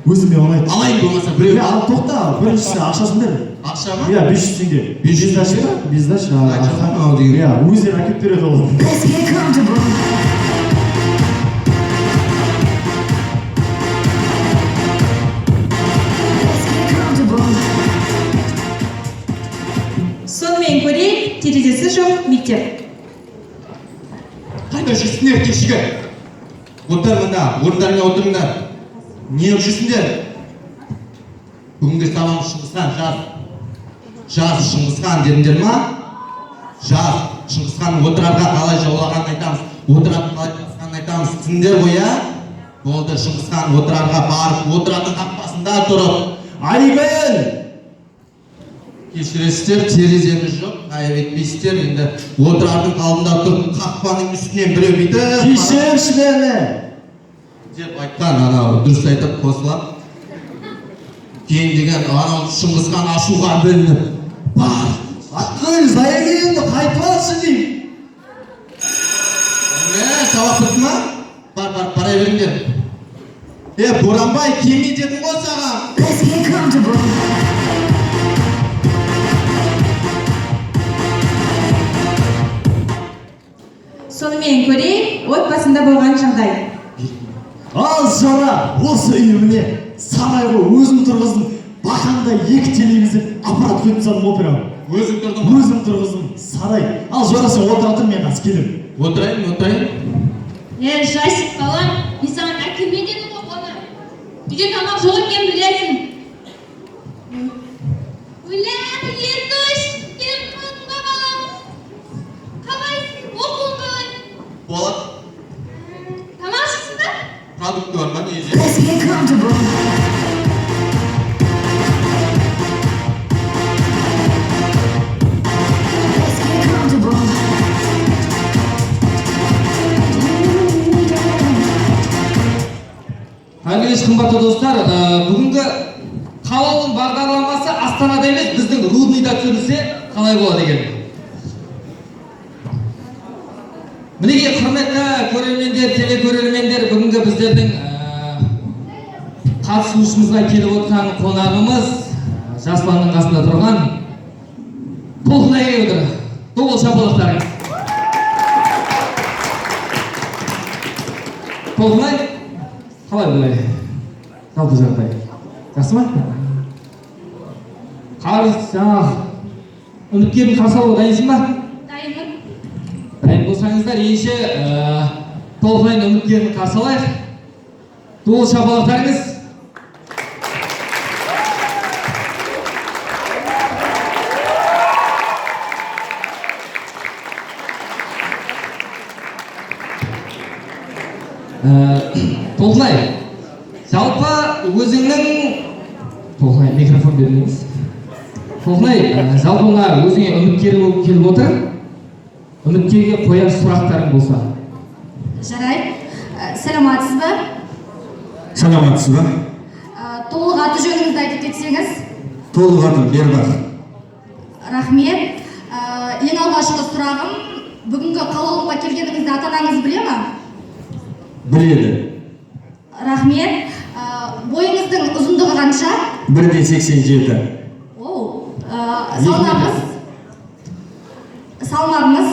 Алайын болмаса біреу. Ал тоқта, біріншісі ақшасын бер. Ақша ма? Иә, 500 теңге. Бездаші. Иә, өздері әкеп береді ол. мекемесі жоқ мектеп. Қайда жүрсіңдер кешігі? Отыр мында, орындарыңа отырыңдар. Не жүрсіңдер? Бүгінгі сабақ Шыңғысхан жаз Шыңғысхан дедіңдер ма? Жаз Шыңғысханның отырарға қалай жаулағанын айтамыз. Отырарды қалай басқанын айтамыз. Түсіндіңдер ғой, иә? Болды, Шыңғысхан отырарға барып, отырардың қақпасында тұрып, айбын! Кешіресіздер, тереземіз жоқ, айып етпейсіздер, енді отырардың алдында тұрып, қақпаның үстінен біреу бүйтіп... Кешірші мені! Деп айтқан, анау дұрыс айтып қосылап. Кейін деген анау Шыңғысхан ашуға бөлініп. Бар, атқыл, заявлениені қайтып алшы деймін. Сабақ бітті ма? Бар, бара беріңдер. Боранбай, кеме дедің ғой саған. Сонымен көрейік, отбасында болған жағдай. Ал жара, осы үйіміне сарайға өзім тұрғыздым. Бақандай екі телевизор аппарат қойып тастадым операға. Өзім тұрдым. Өзім тұрғыздым. Сарай. Ал жара сен отыра тұр, мен қазір келемін. Отырайын. Жасик балам, мен саған әкеме дедім ғой оны. Үйде тамақ жоқ екенін білесің. Өләң, Ертөш, кел қалдыңға балам. Қалайсың, оқуың қалай? Болады. Тамақ ішсің ба? Продукты бар ма, не жеп? Қайырлы кеш, қымбатты достар. Бүгінгі қалаулының бағдарламасы Астанада емес, біздің Рудныйда түсірілсе қалай болады екен? Мінеке, құрметті көрермендер, телекөрермендер, бүгінгі біздердің қатысушымызға келіп отырған қонағымыз Жасұланның қасында тұрған Толқынай келіп отыр. Доғыл шапалақтарыңыз. Толқынай, қалай бұлай? Жалпы жағдай. Жақсы ма? Үміткердің қарсы алуға дайынсың ба? Дайынмын. Дайын болсаңыздар, ендеше Толқынайдың үміткерін қарсы алайық. Доғыл шапалақтарыңыз. Толқынай, жалпы өзіңнің... Толқынай, микрофон беріңіз. Толқынай, жалпы өзіңе үміткер болып келіп отыр. Үміткерге қояр сұрақтарың болса. Жарай, сәлематсыз ба? Саламатсыз ба? Толық аты жөніңізді айтып кетсеңіз. Толық атым Бербақ. Рахмет. Ең алғашқы сұрағым, бүгінгі қалаулыға келгеніңізді ата-анаңыз біле ма? Біледі. Рахмет. Бойыңыздың ұзындығы қанша? 1,87. Салмағыңыз?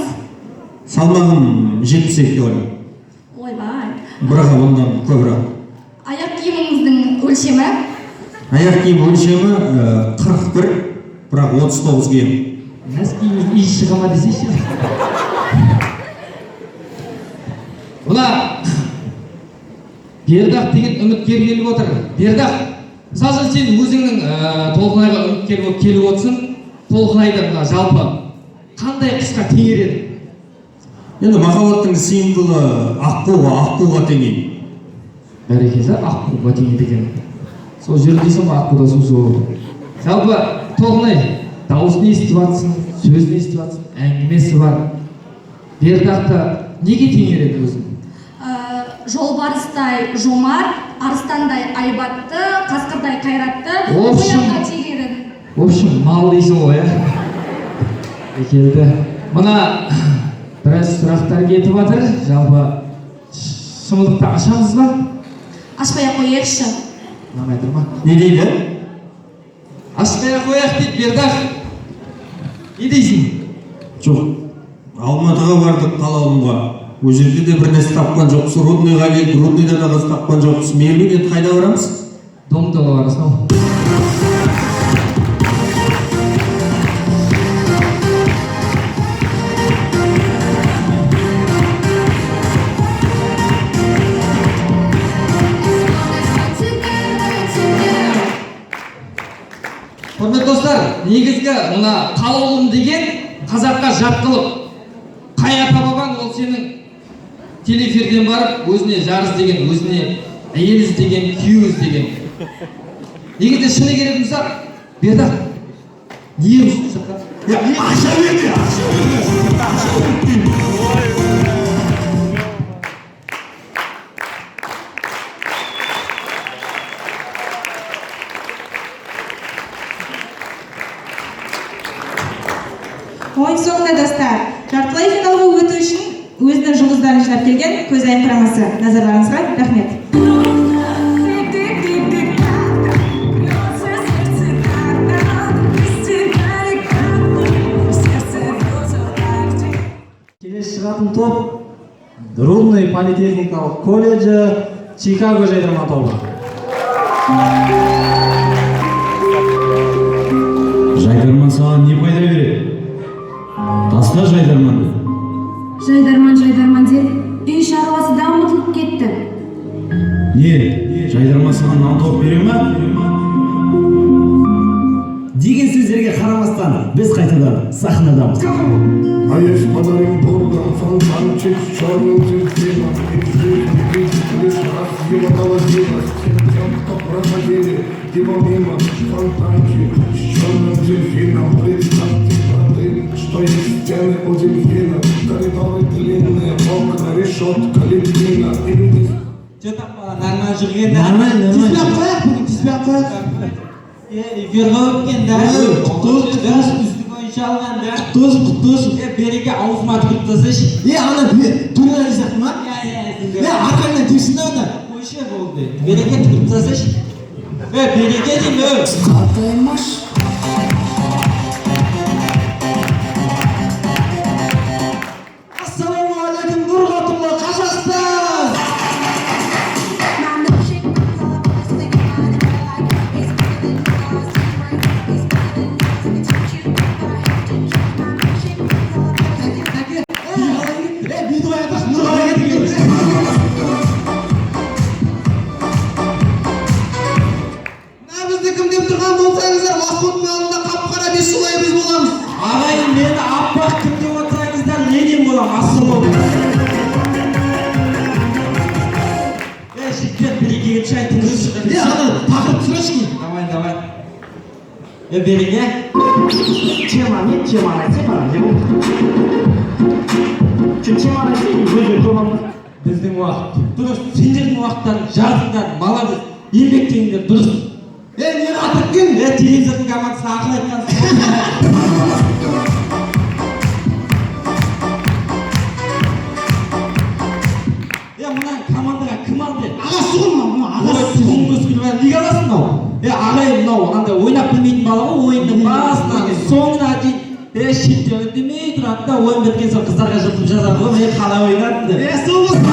Салмағым 72 килограмм. Ойбай. Бірақ ондан көбірек. Аяқ киіміңіздің өлшемі? Аяқ киім өлшемі 41, бірақ 39 киім. Нәскиіміз еш шыға ма десейші? Бұна Бердақ деген үміткер келіп отыр. Бердақ, мысалы сен өзіңнің Толқынайға үміткер болып келіп отырсың. Толқынайды жалпы қандай құсқа теңер едің? Енді махаббаттың символы аққуға теңейді. Бәрекелді, аққуға теңейді екен. Сол жерде дейсің ба аққуда су. Жалпы Толқынай, дауысын естіп жатсың, сөзін естіп жатсың, әңгімесі бар. Бердақты неге теңер едің өзің? Жолбарыстай жомарт, арыстандай айбатты, қасқырдай қайратты, қоянға теңерін. В общем, мал дейсің ғой, Бекелді. Мына біраз сұрақтар кетіп жатыр. Жалпы шымылдықты ашамыз ба? Ашпай-ақ қояйықшы. Намай тұрма. Не дейді? Ашпай-ақ қояйық дейді, Бердақ. Не дейсің? Жоқ, Алматыға бардық қалаулымға. Ол жерде де бір нәрсе тапқан жоқсыз. Рудныйға келіп, Рудныйда да қыз тапқан жоқсыз. Мейлі енді қайда барамыз? Домдыға барасың ау. Құрметті достар, негізгі мына қалаулым деген қазаққа жат қылып, қай ата бабаң ол сенің телеэфирден барып, өзіне жар іздеген, өзіне әйел іздеген, күйеу іздеген. Негізі шыны керек болса, берді. Не ұсынсақ? Ақша берді, ақша берді. Ойын соңында достар, жартылай финалға өту үшін өзінің жұлдыздарын жинап келген көзайым құрамасы. Назарларыңызға рахмет. Келесі шығатын топ Рудный политехникалық колледжі Чикаго жайдарман тобы. Жайдарман саған не пайда береді? Таста жайдарманды. Жайдарман деді, үй шаруасы да ұмытылып кетті. Не, жайдарман саған нан тауып бере ма? Деген сөздерге қарамастан біз қайтадан сахнадамыз. А есть подарим Богом фонтанчик с черным дельфином. И лишь раз его доводилось всем тем, кто проходили его мимо. Фонтанчик с черным дельфином. Представьте, браты, что есть стены у дельфина. Коридоры длинные, окна, решетка, лепнина. И люди... Что там, нормально жүрген? Нормально. Тиспек қояқ бүгін, тиспек қояқ. Эфирға өткен да. Үсті бойынша алған да. Құттыз. Береге ауызыма түкіріп тасташы. Ана дуэль сияқты ма? Арқаңнан тепсін да онда. Қойшы болды. Береге түкіріп тасташы. Береге деймі. Қартаймаш. Ассалаумағалейкум, Нұрғатұлы, Қазақстан! Бізді кім деп тұрған болсаңыздар, Махмұттың алдында қап-қара бес жолай біз боламыз. Ағайын, мені аппақ кім деп отыраңыздар, Ленин болам, ассалаумағалейкум. Жігіттер, берекеге чай тыңдап шығады. Ана тақырып сұрашки. Давай. Береге. Чем айтсе бара, не болды? Чем айтсе, өзі көмамыз. Біздің уақыт. Дұрыс, сендердің уақыттарын жазыңдар, молодец, еңбектеңдер, дұрыс. Не қатып кел? Телевизордың командасына ақыл айтқансың. Мына командаға кім алды? Ағасы ғой мынау, ағасы. Тұғын көскіл бәрі неге аласың мынау? Ағайын мынау, андай ойнап білмейтін бала ғой, ойынның басынан соңына дейін шетте үндемей тұрады да, ойын біткен соң қыздарға жыртып жазады ғой, қалай ойнадыңды? Сол болсын.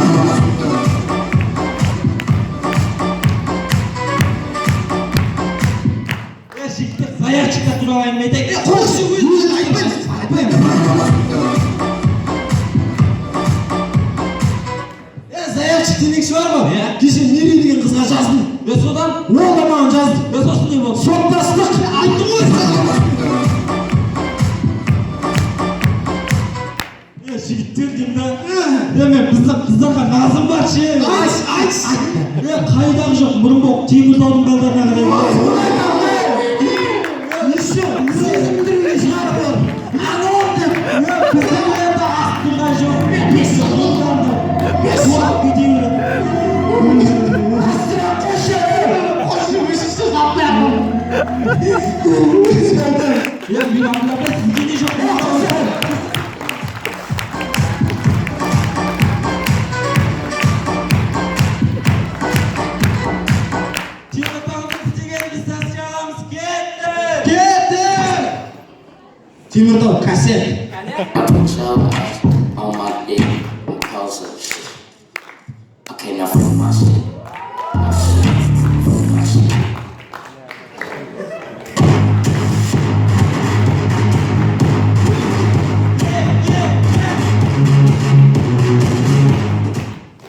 Жігіттер, заявчика туралы әңгіме айтайық. Қойшы өзін айтпаймыз. Заявчик демекші бар ма? Кеше Мери деген қызға жаздым. Содан? Ол да маған жазды. Сосын не болды? Соттастық. Айтты ғой. Жігіттер деймін да. Мен қыздарға назым бар ше. Айт. Қайдағы жоқ, мұрын боқ, Теміртаудың балдарына қарай. Неше, сезімдірге шығарып бар. Анау деп. Біздің ойында астырға жоқ. Неше қолданды. Суап кетейін. Астыра қошы. Қошы өшісі қаппайақым. Мен аңдапта сізге де жоқ. Теміртау, кассет. On my dick because of shit. Okay, now fuck my shit.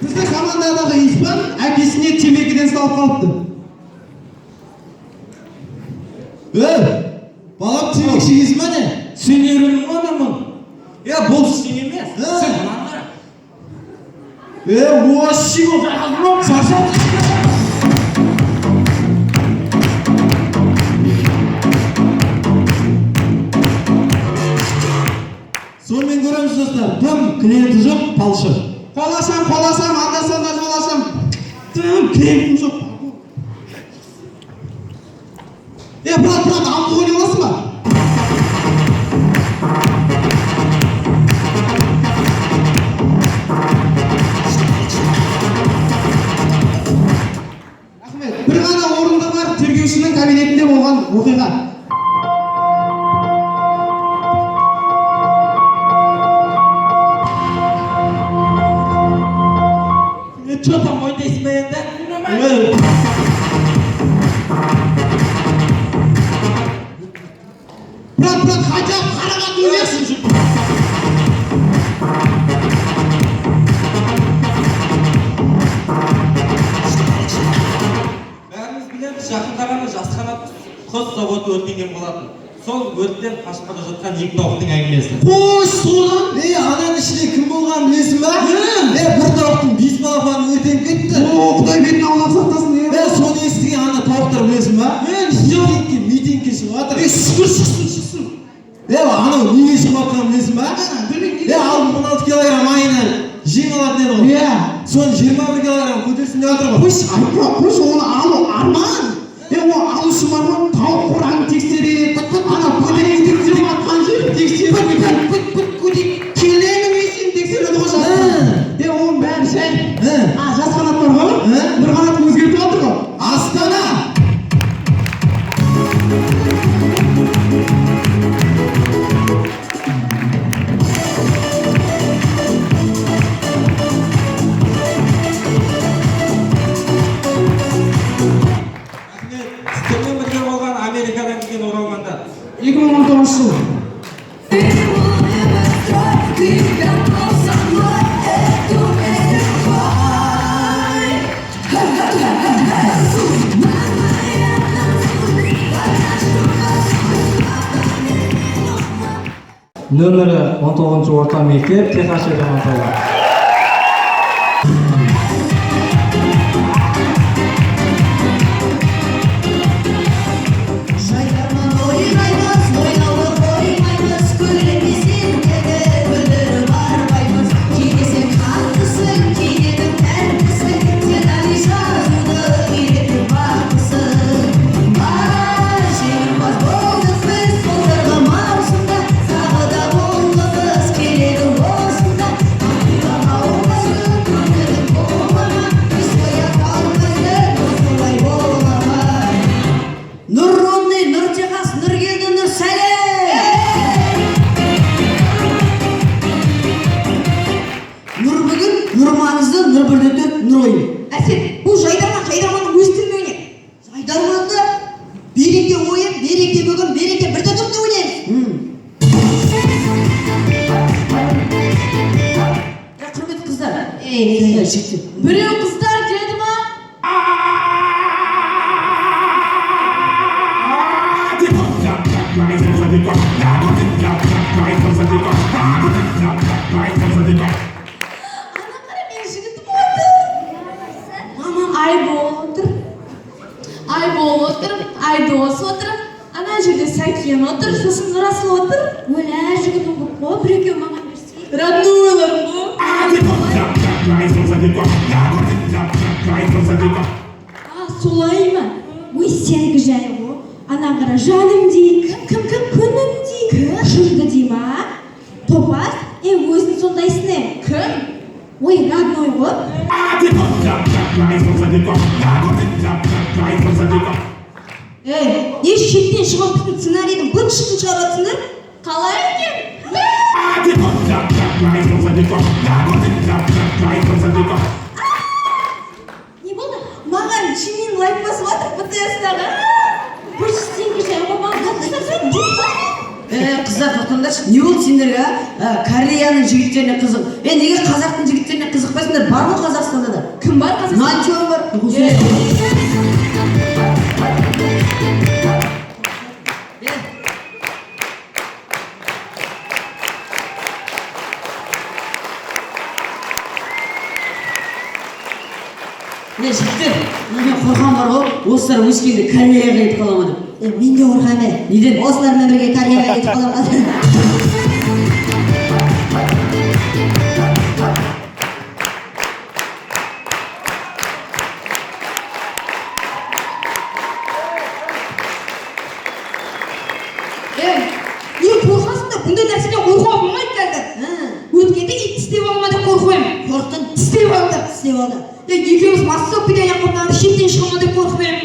Біздің командадағы испан әкесіне темекіден салып қалыпты. Балам темекші кезім әне? Сен үйренің ма адамын? Бұл сен емес. Сен мынаны қара. Вообще ол жағалым шаршап. Сонымен көреміз достар, тым клиенті жоқ, палшы. Қоласам, анда-санда жоласам. Тым клиентім жоқ. Брат, алды ойнай аласың ба? Рахмет. Бір ғана орында бар тергеушінің кабинетінде болған оқиға. Что там ойнайсың ба енді? Брат, хотя бы қарағанды өлесің. Бәріміз білеміз, жақында ғана жасқанат құс заводы өртенген болатын. Сол өрттен қашқада жатқан екі тауықтың әңгімесі. Қош, содан? Ананың ішінде кім болғанын білесің ба? Бір тауықтың 5 балапаны өртеніп кетті. Құдай бетін аулақ сақтасын. Соны естіген ана тауықтар білесің ба? Митингке шығып жатыр. Шықсын. Анау неге шығып жатқанын білесің ба? Ал 16 килограмм айына жең алатын еді ғой. Соны 21 килограмм көтерсін деп жатыр ғой. Қойшы, оны алу арман. Ол алушы бар ғой, тауық қорағын тексереді. Ана көтерең тексеріп атқан жерін тексеріп. Келеңі мейсін тексереді ғой. Оның бәрі жай. Жас қанат бар ғой, бір қанатын өзгертіп жатыр ғой. Астана! Сіздермен бірге болған Америкадан келген оралмандар. 2019 жыл. Нөмірі 19 орта мектеп Техас Жамантауға. Біреу қыздар деді ма? Айбол отыр, Айдос отыр, ана жерде Сәкен отыр, сосын Расыл отыр. Өлә, жігітім бұл қой, бір екеу маған берсе. Роднойларым бұл. Солай ма? Ой, сенікі жайы бұл. Ана қара жаным дей, кім күнім дей, жынды дей ма? Топас, өзің сондайсың. Кім? Ой, родной ғой. Еш шеттен шығып біздің сценарийдің бұл шытын шығарасыңдар? Қалай екен? Не болды? Маған шынымен лайк басып жатыр ПТС-дағы. Бұл сенге жай маған қатысырсың дейді. Қыздар тоқтаңдаршы, не болды сендерге? Кореяның жігіттеріне қызық. Неге қазақтың жігіттеріне қызықпайсыңдар? Бар ма Қазақстанда да? Кім бар Қазақстанда? Нантион бар. осылар өскенде Кореяға кетіп қала ма деп. Мен де қорқамын. Неден? Осылармен бірге Кореяға кетіп қала ма? Бұндай нәрседен қорқуға болмайды қазір. Өткенде ит тістеп алма деп қорқып едім. Қорқтың? Тістеп алды. Екеуміз массовкадан яқырдан шеттен шыға ма деп қорқып едім.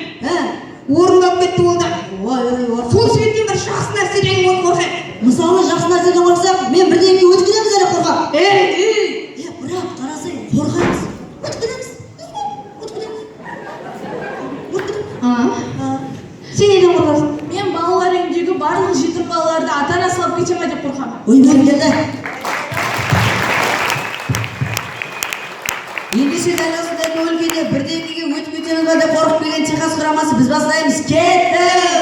Орындалып кетті ол да. Сол себептен бір жақсы нәрседен қорқамын. Мысалы жақсы нәрседен қорқсақ, мен бірдеңеге өткіземіз әлі қорқам. Брат, қарасай, қорқамыз. Өткіземіз. Сен неден қорқасың? Мен балалар үйіндегі барлық жетім балаларды ата-ана салып кете ма деп қорқамын. Ой, келді. Ендеше дәл осындай көңіл-күйде бірдеңеге өтіп кетеміз ба деп қорқып келген Техас құрамасы біз бастаймыз. Кеттік!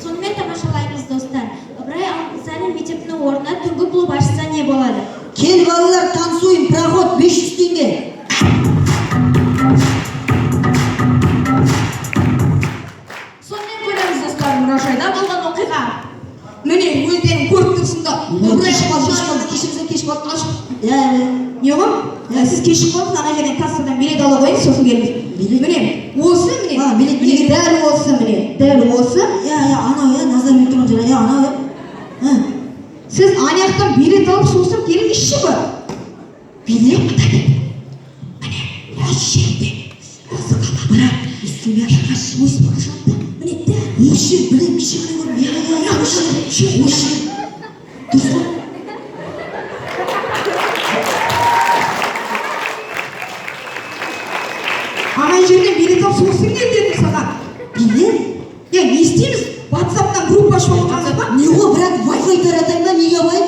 Сонымен тамашалаймыз, достар. Ыбырай Алтынсарин мектебінің орнына түнгі клуб ашса не болады? Кел балалар, танцуем, проход 500 теңге. Сонымен көреміз, достар, мұражайда болған оқиға. Міне, өздерің көріп тұрсыңдар. Кешіп қалды. Не ғой? Сіз кешіп қалдыңыз, ана жерден кассадан билет ала қойыңыз, сосын келіңіз. Міне, осы, міне, дәл осы, міне, дәл осы. Анау, назарбек тұрған жер, анау. Сіз анаяқтан билет алып сосын келіңізші ғой. Билет құда міне, осы жерде. Осы қала бірақ, үстіме ағаш өз бақшалды. Міне, дәл осы білем кеше қайғыр. Осы. Дұрыс. Ана жерден билет алып сосын кел дедім саған. Билет? Не істейміз? WhatsApp-тан группа ашып отырғансыз ба? Не ғой, брат, Wi-Fi таратайын ба, неге бай?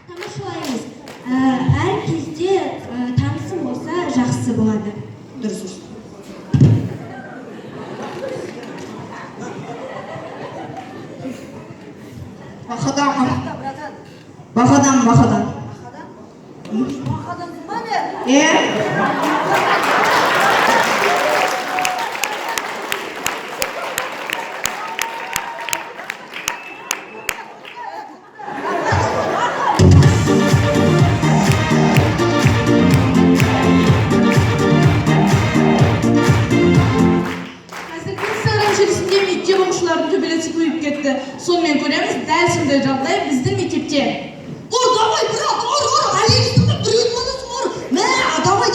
Тамашалаймыз. Әр кезде танысым болса жақсы болады. Дұрыс. Бақадан. Бақадан ба не? Желісінде мектеп оқушылардың төбелесі көбейіп кетті. Сонымен көреміз, дәл сондай жағдай біздің мектепте. Давай, брат, Александр, привет, ор. Давай,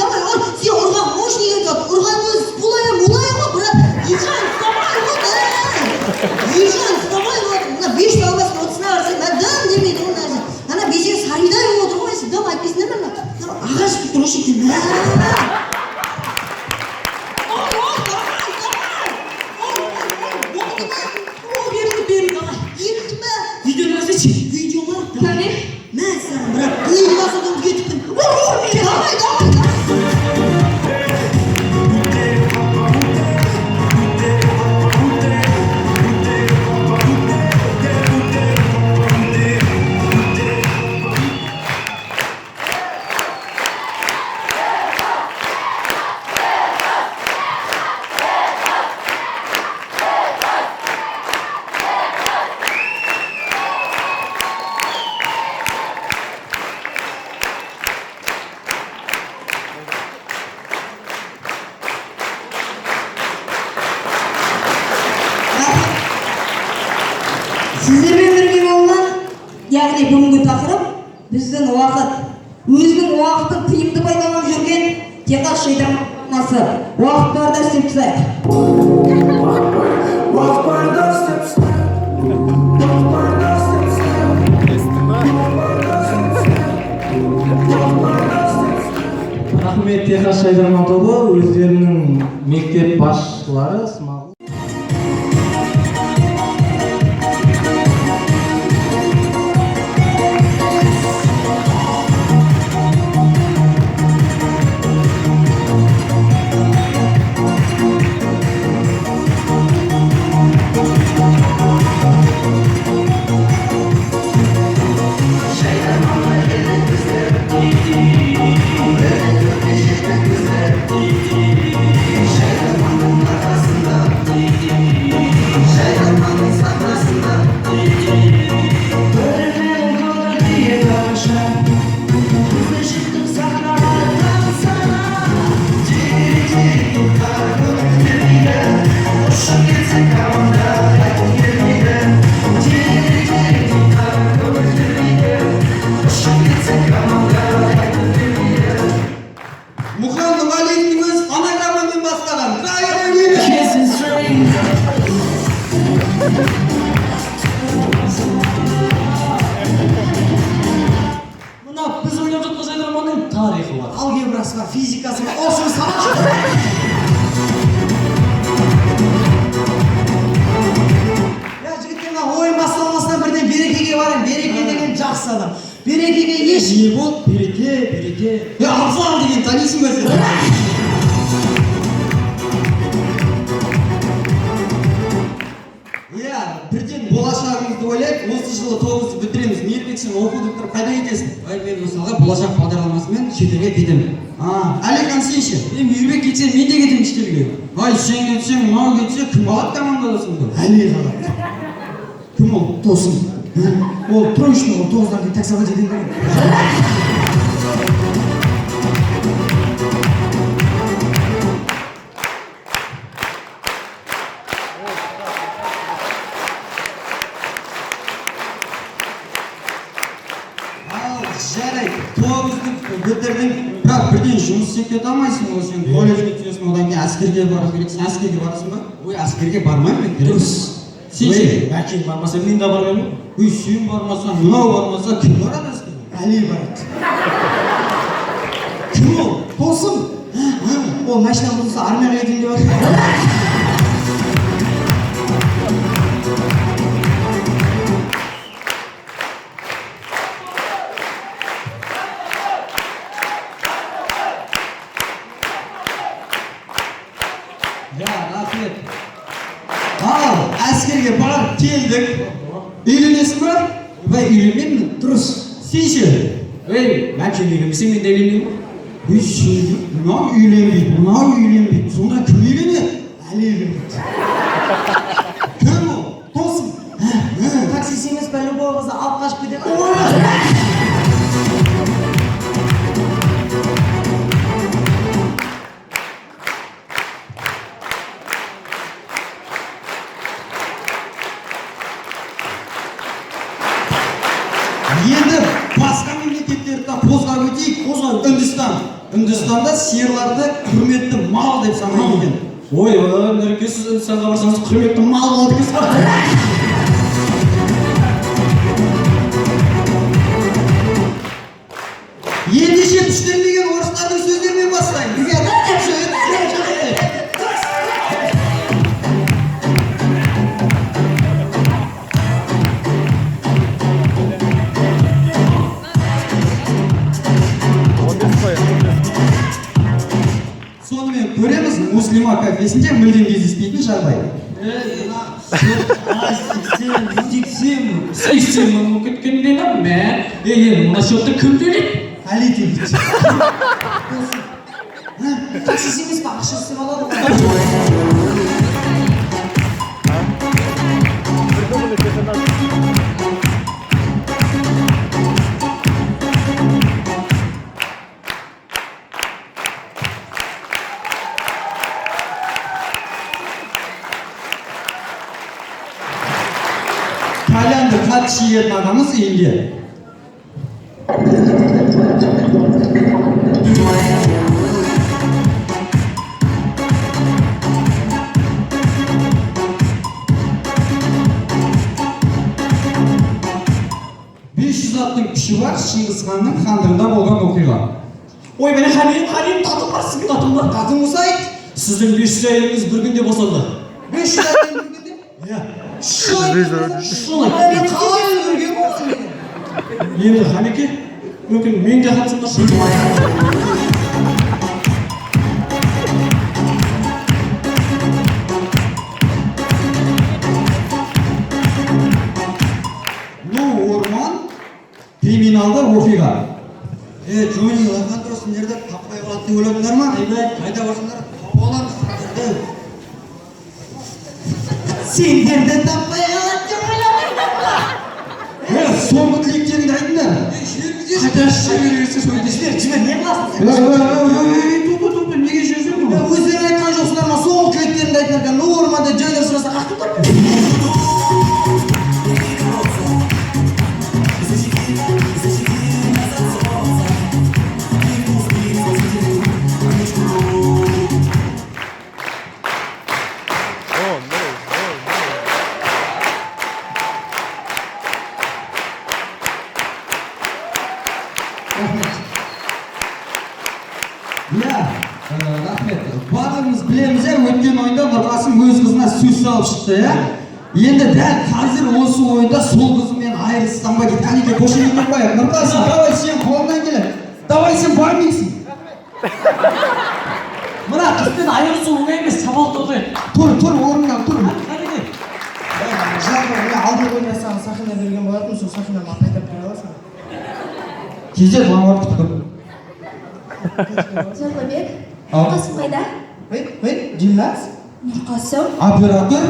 сен ұрған мощный едет. Ұрған өз мұлайы, брат. Ержан, вставай, мына 5 балбасын 30-на барсаң, дам демейді ол нәрсе. Ана безен сарыдай отыр ғой, сен дам айтпайсыңдар ма? Ағаш бүттір осы екен. Видео ма? Мен саған, брат, өйді басудан кетіппін. Давай. Сіздермен бірге болған, яғни бүгінгі тақырып біздің уақыт. Өзінің уақытын тиімді пайдаланып жүрген Техас жайдармасы. Уақыт барда істеп тастайық. Уақыт барда істеп Рахмет, Техас жайдарма тобы өздерінің мектеп басшылары ел бол, береке. Абзал деген танисың ба сен? Бірден болашағымызды ойлайық, осы жылы 9-ды бітіреміз. Мейірбек, сен оқуды бітіріп қайда кетесің? Мен мысалға болашақ бағдарламасымен шетелге кетемін. Әлихан сен ше? Мейірбек кетсе мен де кетемін шетелге. Сен кетсең, мынау кетсе, кім алады командада сонда? Әли қалады. Кім ол? Досым. Ол троечный, ол 9-дан кейін таксиға жетейін деген. Жарайды, 9-ды бітірдің, бірақ бірден жұмыс істеп кете алмайсың ғой, сен колледжге түсесің, одан кейін әскерге бару керек. Сен әскерге барасың ба? Ой, әскерге бармаймын мен. Дұрыс. Сен ше? Әкең бармаса мен де бармаймын. Ой, сен бармасаң, мынау бармаса, кім барады әскерге? Әли барады. Кім ол? Досым. Ол машина бұзылса армияға кетейін деп жатыр. Әскерге барып келдік. Үйленесің ба? Үйленмеймін. Дұрыс. Сен ше? Мен үйленбесең мен де үйленемін. Мынау үйленбейді. Сонда кім үйленеді? Әли үйленбейді. Кім ол? Досым. Таксист емес пе, любой қызды алып қашып кетеді. Енді басқа мемлекеттерді қозғап өтейік. Үндістанда сиырларды құрметті мал деп санайды екен. Ой, нұрекесіз Үндістанға барсаңыз құрметті мал болады екенсіз. Ендеше түштермеген орыстардың сөздерімен бастаймыз. Сонымен көреміз, Муслима кафесінде мүлдем кездеспейтін жағдай. Сексен мың күткенден мен, мына счетты кім төлейді? Әли төлейді. Таксист емес па, ақша істеп алады ғой. Тайлянды қатты жеген ағамыз үйінде. күші бар, Шыңғыс ханның хандығында болған оқиға. Ой, мен халим татым бар, сізге татым бар. Татым болса айт. Сіздің 500 әйеліңіз бір күнде босанды. 500 әйел бір күнде? Иә. Мен қалай өлген болсын? Енді Хамеке, мүмкін мен де қатысым бар. Криминалды оқиға. Джони, лақан тұры сендерді таппай қалады деп ойладыңдар ма? Қайда барсыңдар? Тауып аламыз сендерді. Сендерді таппай қалады деп ойладыңдар ма? Соңғы тілектеріңді айтыңдар. Қайда шегересіз өйтесіздер, жібер, не қыласың? Топ, неге жүрсің ба? Өздері айтқан жоқсыңдар ма? Соңғы тілектеріңді айтыңдар. Нормада жайлар сұраса қақтыңдар. Барлығымыз білеміз, өткен ойында Нұрқасым өз қызына сөз салып шықты. Енді дәл қазір осы ойында сол қызымен айырылыссам ба дейді. Қанеке, қошеметтеп қояйық. Нұрқасым, давай сен қолыңнан давай сен бармайсың. Мына қызбен айырылысу оңай емес, сабал тұрды. Тұр, орныңнан тұр. Жалпы мына алдыңғы ойына саған сақина берген болатын, сол сақинаны қайтып бере аласың. Кезде мамар күттім. Жарлыбек, Нұрқасым қайда? Дилназ? Нұрқасым? Оператор?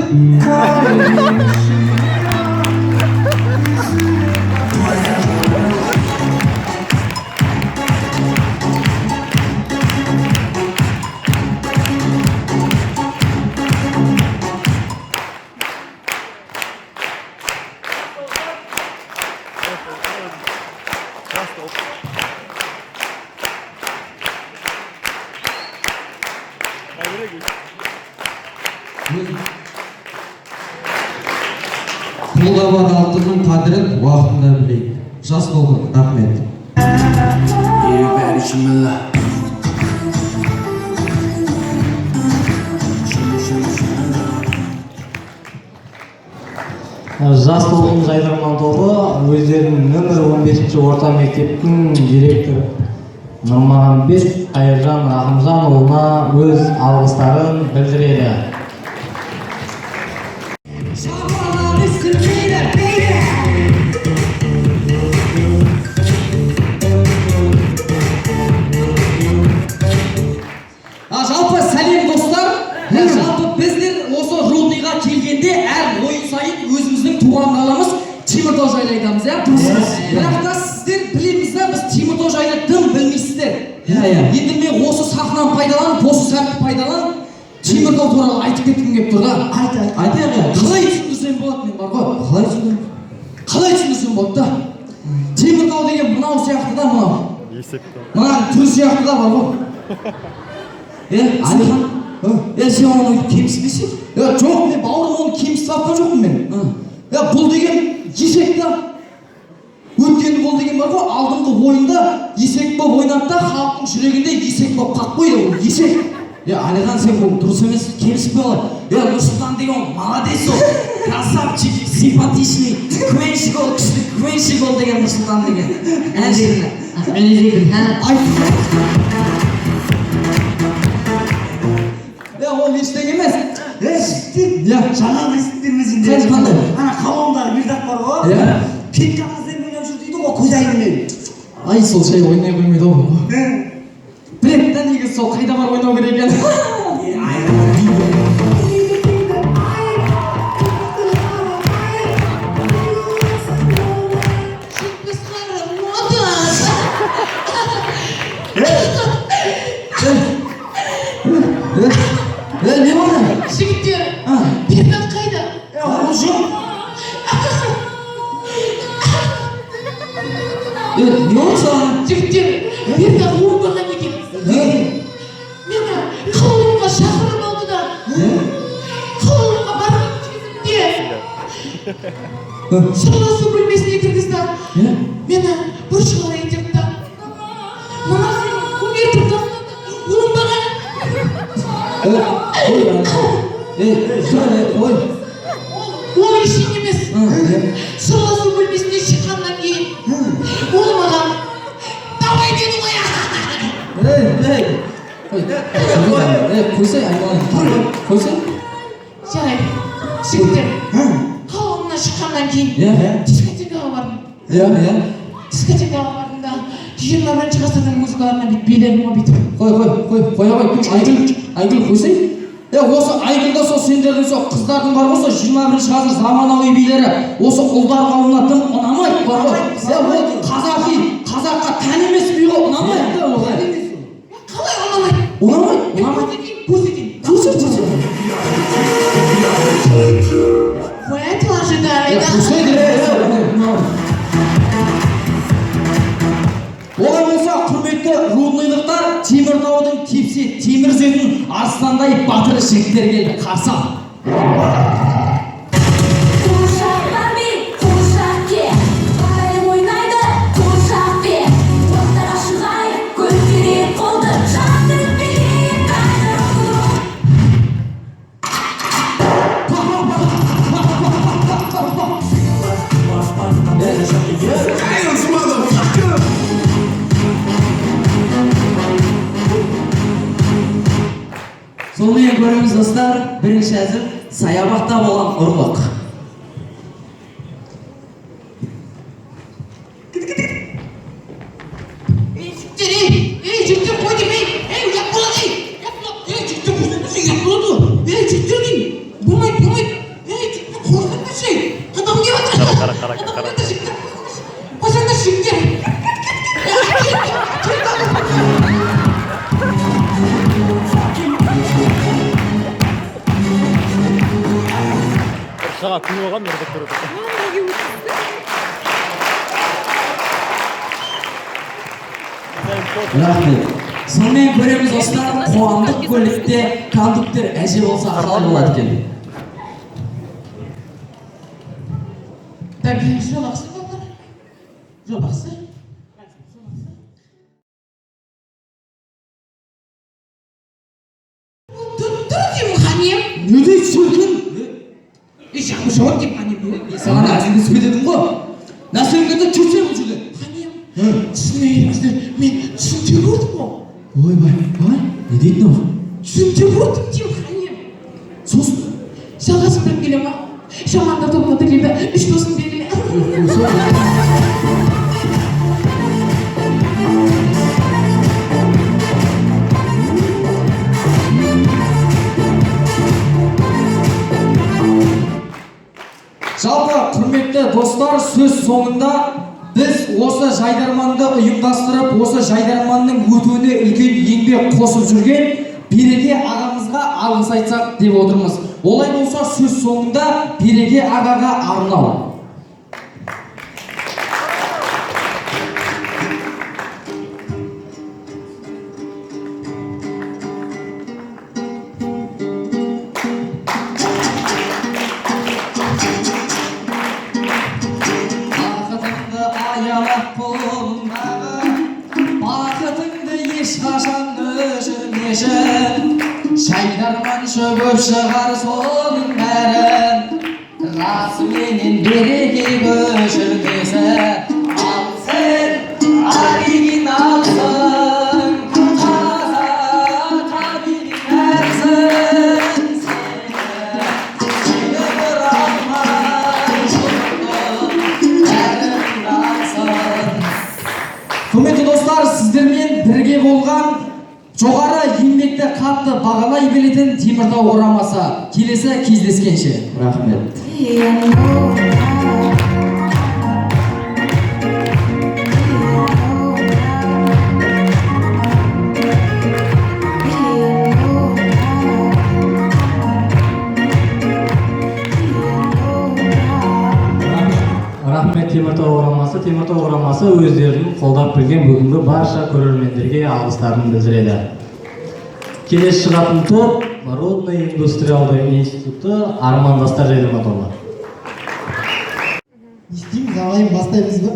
Қолда бар алтынның қадірін уақытында білейік. Жас болдың, рахмет. Жас толқын жайдарман тобы өздерінің нөмір 15-ші орта мектептің директоры Нұрмағамбет Қайыржан Рахымжанұлына өз алғыстарын білдіреді. Жалпы сәлем достар. Жалпы біздер осы Рудныйға келгенде әр ойын сайын өзіміздің туған қаламыз Теміртау жайлы айтамыз, бірақ та сіздер білеміз да, біз Теміртау жайлы тым білмейсіздер. Енді мен осы сахнаны пайдаланып, осы сәтті пайдаланып, Теміртау туралы айтып кеткім келіп тұр да. Айтайық. Қалай түсіндірсем болады мен бар ғой? Қалай түсіндірсем болады да? Теміртау деген мынау сияқты да, мынау. Мынаның түр сияқты да бар ғой. Алихан, сен оны өйтіп кемсімесің? Жоқ, мен бауырым оны кемсіп атқан жоқпын мен. Бұл деген есек та. Өткенді бұл деген бар ғой, алдыңғы ойында есек болып ойнады да, халықтың жүрегінде есек болып қалып қойды, ол есек. Алихан, сен бұл дұрыс емес, кемсіп болады. Нұрсұлтан деген молодец ол, красавчик, симпатичный, квеншік ол, күшті квеншік ол деген Нұрсұлтан деген. Ол ештеңе емес. Жаңағы естідіңіздер қандай? Ана қалауындағы билдақ бар ғой. Кеткен қыздар ойнап жүр дейді ғой, көзайыммен. Ай, сол шай ойнай қоймайды ғой. Білемін да негізі сол қайда бар ойнау керек екен. Не болды? Жігіттер, Бернат қайда? Ол жоқ. Не болды саған? Жігіттер, Бернат оңбаған екен. Мені қалауымға шақырып алды да. Қалауымға барған кезімде шаласы бөлмесіне кіргізді. Мені бұрышқа қарай итерді да. Мама сені көгертіп тастады. Оңбаған. Ол ештеңе емес. Шаласы бөлмесіне шыққаннан кейін ол маған давай деді ғой. Қойсай, қойсай. Жарайды, жігіттер, қалауымнан шыққаннан кейін дискотекаға бардым. Дискотекаға бардым да 21-ші ғасырдың музыкаларына билерім бүйтіп. Қой, Айгүл қойсай. Осы Айгүлда сол сендердің сол қыздардың бар ғой, 21-ші ғасыр заманауи билері, осы ұлдар қауымына тым ұнамайды бар ғой. Ол қазақи, қазаққа тән емес би ғой, ұнамайды да ол. Қалай ұнамайды? Ұнамайды? Көрсетейін. Вы этого ожидали, да? Олай болса, құрметті рудныйлықтар, Теміртаудың тепсе темір үзетін арыстандай батыр жігіттер келді, қарсы ал. достар, бірінші әзіл саябақта болған ұрлық. Ей, жігіттер қой деймін, ей, ұят болады, ей, жігіттер қойсаңдаршы, ұят болады, ей, жігіттер деймін, болмайды, ей, жігіттер қойсаңдаршы, қадам келіп жатыр, қойсаңдаршы, жігіттер. Шаға күні оған мердік тұрды. Рахмет. Сонымен көреміз достар, қоғамдық көлікте кондуктор әже болса қалай болады екен. Жолақсы балдар, жолақсы. Тұр деймін қанем. Не дейді шөлкін? Жағым жауап деймін қанем. Саған әзілді сөйледім ғой. Нәрсеңдерді жүрсем бұл жерде. Түсінейіңіздер, мен түсімде көрдім ғой. Ойбай, не дейді ол? Түсімде көрдім деймін қанем. Сосын? Жалғасын біліп келе ма? Жамандар тобына тірелді, үш досын беріле. Жалпы, құрметті достар, сөз соңында біз осы жайдарманды ұйымдастырып, осы жайдарманның өтуіне үлкен еңбек қосып жүрген Береке ағамызға алғыс айтсақ деп отырмыз. Олай болса сөз соңында Береке ағаға арнау. Бақытыңды аялап қолыңдағы, бақытыңды ешқашан өшірмеші. Жайдарманшы көп шығар соның бәрін, расыменен береке көшірмесі. Ал сен оригиналсың, қазақ абидинәрсің. Сені бір алмай жұттың бәрін алсын. Құрметті достар, сіздермен бірге болған жоғары еңбекті қатты бағалай білетін Теміртау құрамасы. Келесі кездескенше. Рахмет. Рахмет Теміртау құрамасы. Теміртау құрамасы өздерін қолдап келген бүгінгі барша көрермендерге алғыстарын білдіреді. Келесі шығатын топ Народный индустриалды институты Армандастар жайдарма тобы. Не істейміз, ағайын бастаймыз ба?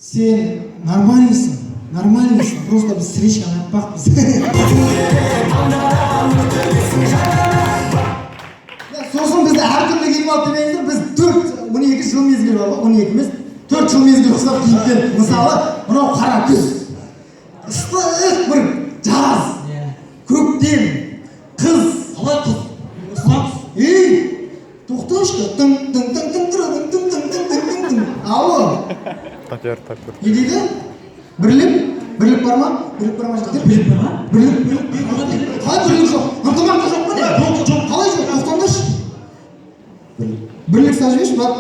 Сен нормальныйсың, просто біз встречаны айтпақпыз. Сосын бізді әртүрлі киім алып демеңіздер, біз 12 жыл мезгіл бар, 12 емес, 4 жыл мезгіл ұқсап киіппен. Мысалы, мынау қара күз, ыстық бір жаз, көктем, қыз. Қалай қыз? Ей, тоқташы, Алло. Tapır. Не дейді? Бірлік бар ма? Бірлік бар ма жігіттер? Бірлік бар ма? Бірлік. Қалай бірлік жоқ? Ынтымақты жоқ па не? Жоқ. Қалай жоқ? Тоқтаңдаршы. Бірлік сақ жіберші, бар.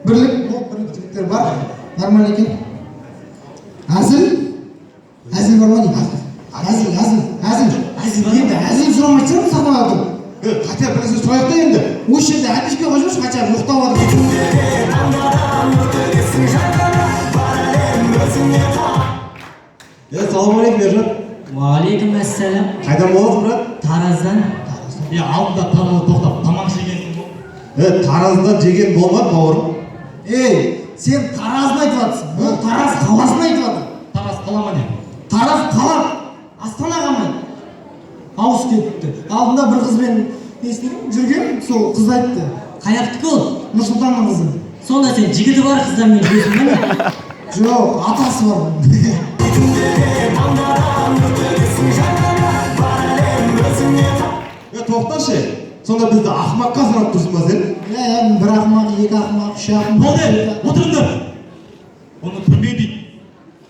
Бірлік жігіттер бар. Нормально екен. Әзіл бар ма не? Әзіл. Енді әзіл сұрамайды сен сахнаға тұр. Хотя бір сөз сұрайық та енді. Осы жерде әдешпей қоймаш, хотя ұйықтап Ассалаумағалейкум ержан. Уағалейкум ассалам. Қайдан боласың брат? Тараздан. Алдында Таразда тоқтап тамақ жегенсің ғой. Таразда жеген болмады бауырым. Сен Таразын айтып жатрсың. Ол Тараз қаласын айтып жатыр. Тараз қала ма не? Тараз қала. Астанаға ма? Ауыс кетті. Алдында бір қызбен жүрген, сол қыз айтты. Қаяқтікі ол? Нұрсұлтанның қызы. Сонда сен жігіті бар қыздармен жүресің бе? Жоқ, атасы бар. Тоқташы, сонда бізді ақымаққа санап тұрсың ба сен? Бір ақымақ, екі ақымақ, үш ақымақ. Болды, отырыңдар. Оны түрме дейді.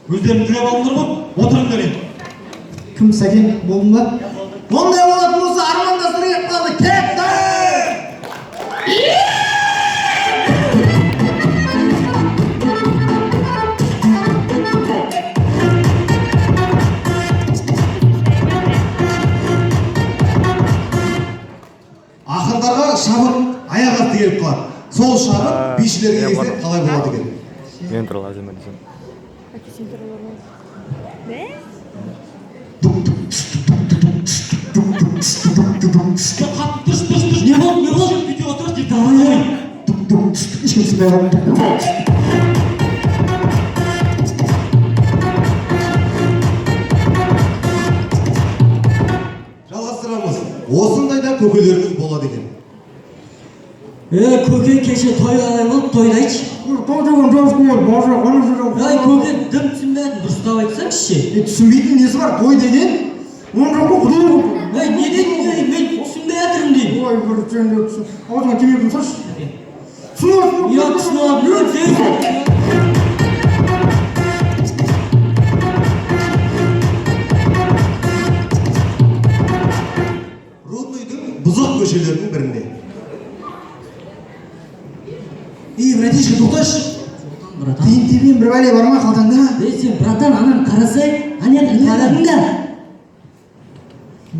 Өздерің тілеп алдыңдар ғой, отырыңдар енді. Кім сәкен болдың ба? Ондай болатын болса армандастыр кеп қалды, кетті! Ақындарға шабыт аяқ асты келіп қалады. Сол шабыт бишілерге келсе қалай болады екен? Мен туралы әзіл десем. Тұрш. Не болды? Бүйтіп отырып деп давай. Ешкім түсінбей қалды. Жалғастырамыз. Осындайда көкелеріміз болады екен. Көке кеше той қалай болды, тойды айтшы. Көке дым түсінбедім, дұрыстап айтсаңшы. Түсінбейтін несі бар, той деген? Не дедің, мен түсінбей жатырмын деймін. Ой, бір сен де түсін. Аузыңа темекі тұрсашы. Рудныйдың бұзық көшелерінің бірінде. Братишка, тоқташы. Тиын тебен бір бәле бар ма қалтаңда? Сен, братан, анам қарасай, анетің қаладың да.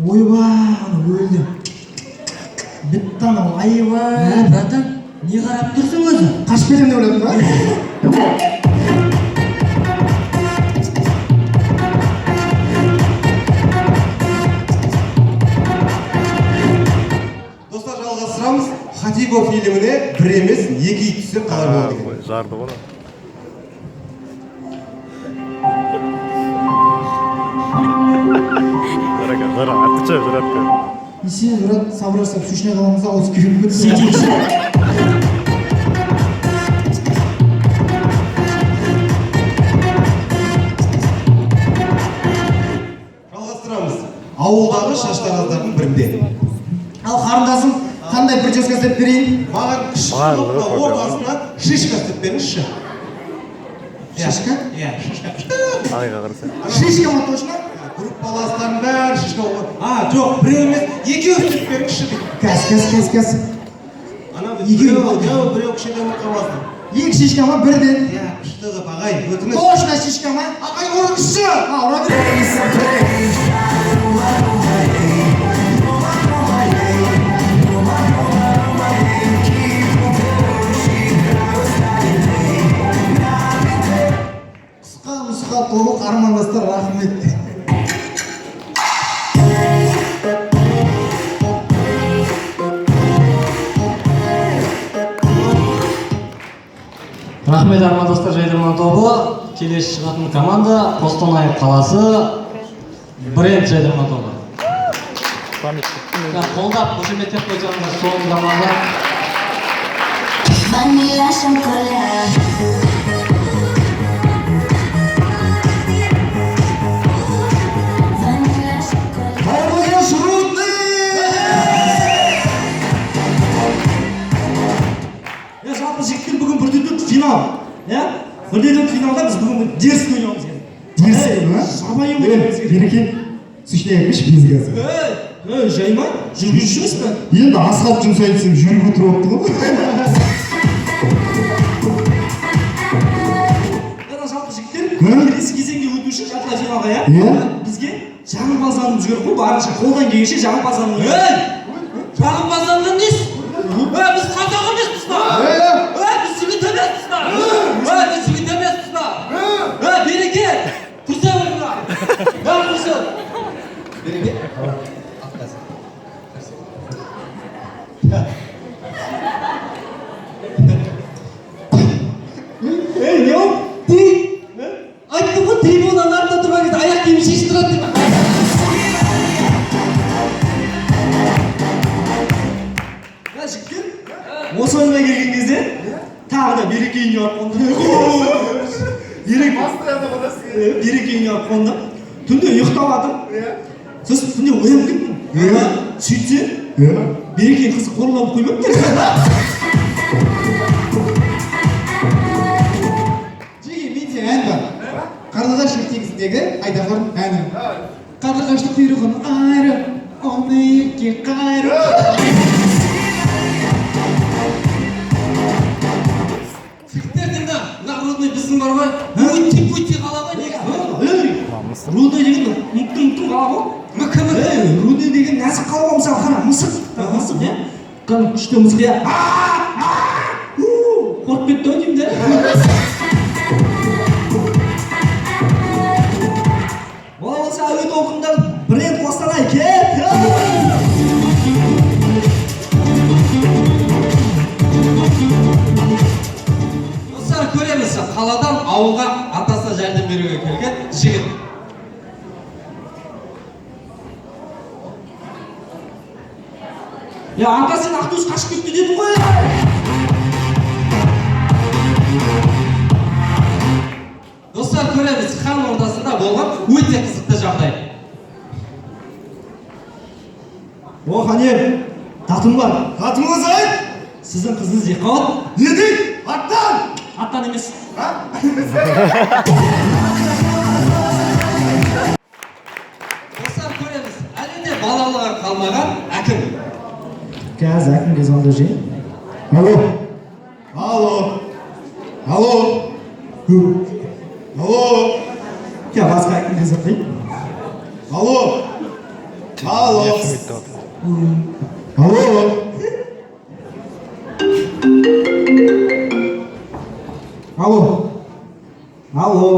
Ойба, өлді. Бітті анау, айба. Братан, не қарап тұрсың өзі? Қашып кетем деп ойладың ба? Достар, жалғастырамыз. Хатиго фильміне бір емес, екі ит түссе қалай болады екен? Жарды ғой. Жара, артықша жұрат. Несе жұрат сабырсап сүйшіне қаламызда осы күйіп кетті. Жалғастырамыз. Ауылдағы шаштараздардың бірінде. Ал қарындасым, қандай прическа істеп берейін? Маған кіші ортасына шишка істеп беріңізші. Шишка? Иә, шишка. Айға қараса. Шишка ма точно? Группаластардың бәрі шишка болған. Жоқ, біреу емес, екеу істеп беріңізші дейді. Кәс. Біреу кішеден қаласың. Екі шишка ма бірден? Иә, күшті қып, ағай, өтіңіз. Точно шишка ма? Ағай, ұрыңызшы! Ұра беріңіз. Қысқа толық армандастар рахмет. Рахмет армандастар жайдарман тобы. Келесі шығатын команда Қостанай қаласы бренд жайдарман тобы. Қолдап қошеметтеп қойсаңыздар соңғы команда. Vanilla chocolate. Жігіттер бүгін бірден финал. Бірден финалда біз бүгін дерсін ойнауымыз керек. Дерсін, ма? Жабайы ойнауымыз керек. Береке, сүйшіне әкеш безгазы. Жай ма? Жүргізушіміз бі? Енді асфальт жұмсай десем жүріп отырып опты ғой. Жалпы жігіттер, келесі кезеңге өту үшін жартылай финалға, бізге жағымпаздануымыз керек қой, барынша қолдан келгенше жағымпаздануымыз. Жағымпазданған несі? Біз қазақ емеспіз ба? Біз жігіт емеспіз ба? Біз жігіт емеспіз ба? Береке, тұрса орнына. Береке? Ей, не ол? Тей! Айттым ғой, трибунаның артында тұрған кезде аяқ киімін шешіп тұрады деп. Жігіттер, осы ойынға келген кезде тағы да береке үйіне алып қондым. Береке үйіне алып қондым. Түнде ұйықтаватым. Сосын түнде оянып кеттім. Сөйтсе, берекенің қызы қорланып қоймапты. Жеге, менде ән бар. Қарлығаш ертегісіндегі Айдағырдың әні. Қарлығаштың құйрығын айырып, оны ерке қайырып. Народный біздің бар ғой, өте қала ғой негізі. Рудный деген ұмттың қала ғой. Рудный деген нәзік қала ғой, мысалы қана мысық. Мысық, иә? Қана күшті мысық, иә? Қорып кетті ғой деймін де. Ола болса әуе толқындар бренд Қостанай кет! Көреміз, қаладан ауылға атасына жәрдем беруге келген жігіт. Ата сен Ақтөс қашып кетті дедің ғой. Достар, көреміз, хан ордасында болған өте қызықты жағдай. О, қане, татым бар. Татымыңыз айт? Сіздің қызыңыз Екауат. Не дейді? Аттан! Аттан емес. Достар, көреміз, әлемде балалығы қалмаған әкім. Қазір әкімге звондап жей. Алло. Алло. Алло. Алло. Басқа әкімге звондайын. Алло. Алло. Алло. Алло. Алло.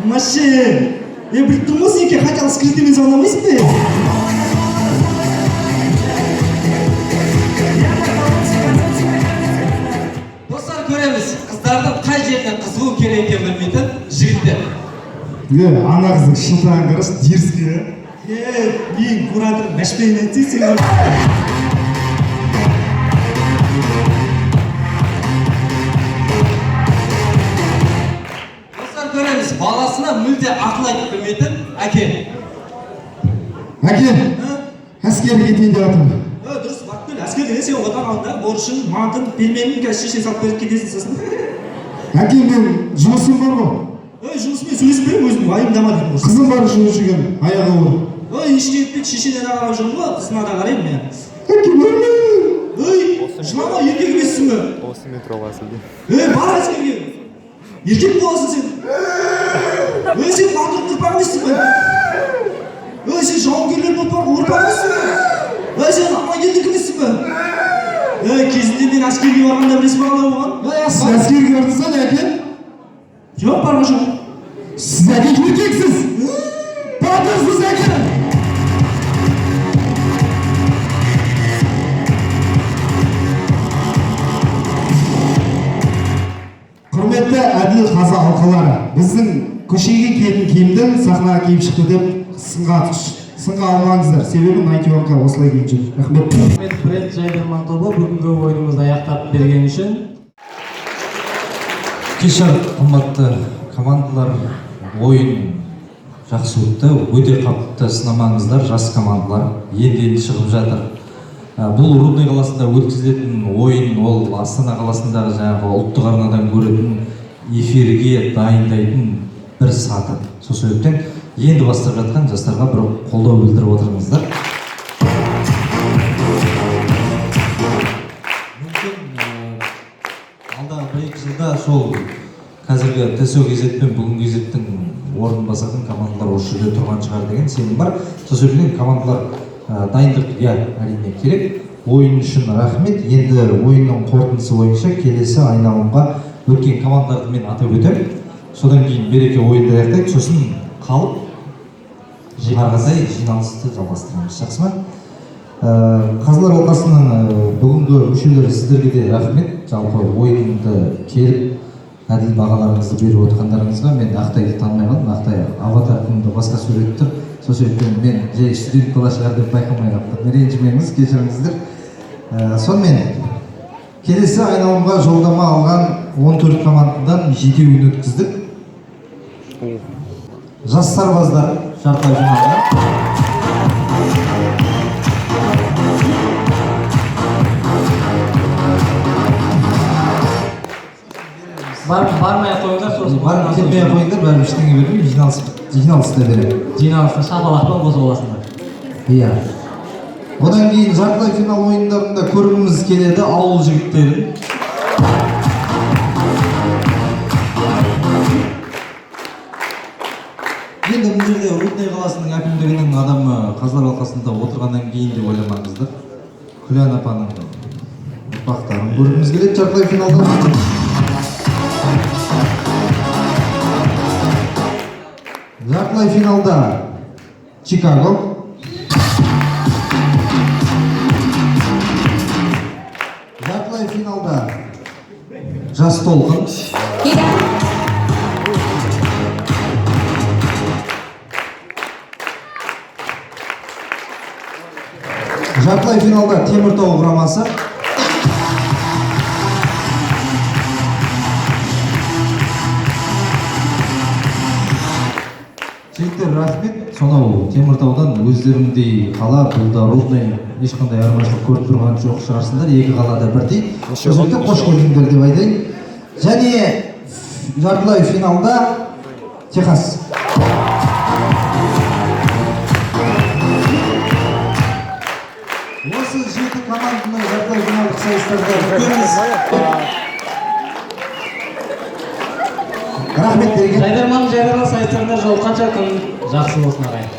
Машин. Білттің ғой сен хотел скрытыймен звондамайсың бе? Достар, көреміз, қыздардың қай жеріне қызығу керек екенін білмейтін жігіттер. Ана қыздың шылтыран қараш дерзгі. Мен куратор мәшпейін етсе сен. Көреміз, баласына мүлде ақыл айтып білмейтін әке. Әке, әскерге кетейін деп жатырмын. Дұрыс, бақ көл, әскер деген сен отан алдында борышын, мантын, пельменін қазір шеше салып беріп кетесің сосын. Әке, мен жұмысым бар ғой. Жұмысымен сөйлесіп берем, өзім уайымдама деймін. Қызым бар жұмыс жүрген, аяғы olur. Ештеңе етпейді, шешеден ағалап жүрмін ғой, қызына да қараймын мен. Әке, көрмеймін. Жылама, еркек емессің бе? Осы метроға сілдей. Бар әскерге. Еркек боласың сен. Сен батырдың ұрпағы емессің бе? Сен жауынгерлердің ұрпағы емессің бе? Сен амангелдікі емессің бе? Кезінде мен әскерге барғанда білесің бе қалай болған? Әскерге бардыңыз ба әке? Жоқ, барған жоқ. Сіз әке еркексіз. Батырсыз әке. Құрметті әділ қаза алқалары, біздің көшеге киетін киімді сахнаға киіп шықты деп сынға алмаңыздар. Себебі Найтионға осылай киіп жүр. Рахмет. Бренд Жайдарман тобы бүгінгі ойынымызды аяқтап берген үшін. Кешір, қымбатты командалар, ойын жақсы өтті. Өте қатты сынамаңыздар, жас командалар енді шығып жатыр. Бұл Рудный қаласында өткізілетін ойын, ол Астана қаласындағы жаңағы ұлттық арнадан көретін эфирге дайындайтын бір саты. Сол себептен енді бастап жатқан жастарға бір қолдау білдіріп отырыңыздар. Алдағы бір-екі жылда сол қазіргі ТСО кезет пен бүгінгі кезеттің орнын басатын командалар осы жерде тұрған шығар деген сенім бар. Сол себептен командалар дайындық әрине керек. Ойын үшін рахмет. Енді ойынның қорытындысы бойынша келесі айналымға өткен командаларды мен атап өтемін. Содан кейін береке ойынды аяқтайық. Сосын қалып жиналғандай жиналысты жалғастырамыз. Жақсы ма? Қазылар алқасының бүгінгі мүшелері, сіздерге де рахмет. Жалпы ойынды келіп әділ бағаларыңызды беріп отырғандарыңызға. Мен Ақтайды танымай қалдым. Ақтай аватарымда басқа сурет тұр. Сол себептен мен жай студент бала шығар деп байқамай қалдым. Ренжімеңіз, кешіріңіздер. Сонымен келесі айналымға жолдама алған 14 командадан 7-еуін өткіздік. Жас сарбаздар жартылай финалда. Бармай қойыңдар, сосын кетпей қойыңдар, бәрі ештеңе бермей, жиналыста беремін. Жиналыста шапалақпен қосып аласыңдар. Иә. Одан кейін жартылай финал ойындарында көргіміз келеді ауыл жігіттерін. Енді бұл жерде Рудный қаласының әкімдігінің адамы Қазылар алқасында отырғаннан кейін деп ойламаңыздар. Күлән апаның ұрпақтарын көргіміз келеді жартылай финалда. Жартылай финалда Чикаго. Жартылай финалда Жас толқын. Жартылай финалда Теміртау құрамасы. Жігіттер, рахмет. Сонау Теміртаудан өздеріңдей қала, бұл да Рудный, ешқандай айырмашылық көріп тұрған жоқ шығарсыңдар. Екі қалада бірдей. Өздеріңді қош келдіңдер деп айтайын. Және жартылай финалда Техас. Осы 7 команданы жартылай финалдық сайыстарда күтеміз. Рахмет берген. Жайдарман сайыстарында жолыққанша күн жақсы болсын ағайын.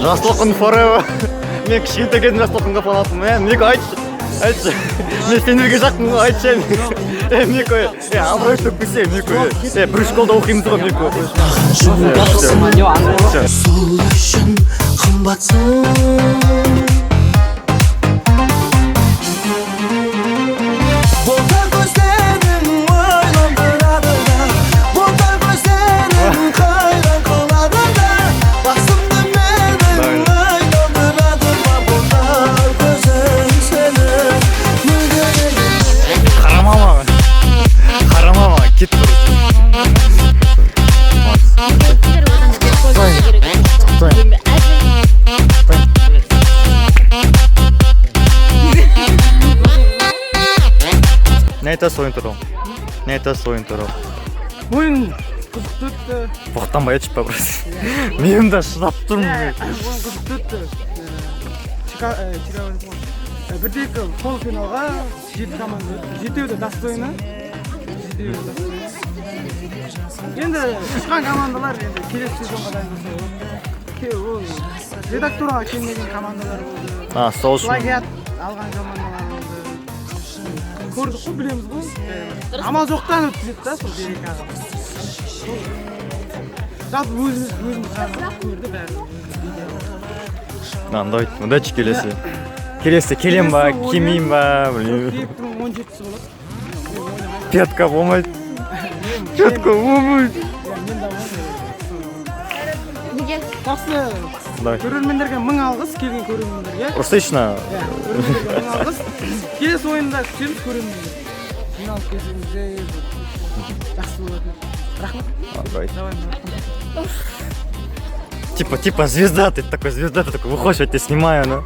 Жас толқын forever. Мен кішкентай кезімде жас толқынға фанатпын. Меко айтшы. Мен сендерге жақпын ғой, айтшы. Меко, абырой төгіп кетсе, Меко. Бір школда оқимыз ғой, Меко. Сол үшін қымбатсың. Не айтасыз ойын туралы? Не айтасыз ойын туралы? Ойын қызықты өтті. Боқтанбай айтшы па просто. Мен де шыдап тұрмын. Ойын қызықты өтті. Бірдегі полуфиналға 7 команда. 7-еуі достойны. Енді шыққан командалар келесі сезонға дайындалса ол редактураға келмеген командалар болды. Сол үшін. Плагиат алған командалар болды. Көрдік қой, білеміз ғой. Амал жоқтан өткізеді да сол береке аға. Жалпы өзіміз көрді бәрі. Удачи келесі. Келесі келем ба, келмейм ба, білмеймін. 17-сі болады. Пятка болмайды. Пятка болмайды. Жақсы көрермендерге 1000 алғыс, келген көрермендерге. Ұрсайшына. Көрермендерге 1000 алғыс. Келесі ойында күтеміз көрермендерге. Жиналып келсеңізде жақсы болады. Рахмет. Типа звезда, ты такой звезда, ты такой выходишь, я тебя снимаю, ну.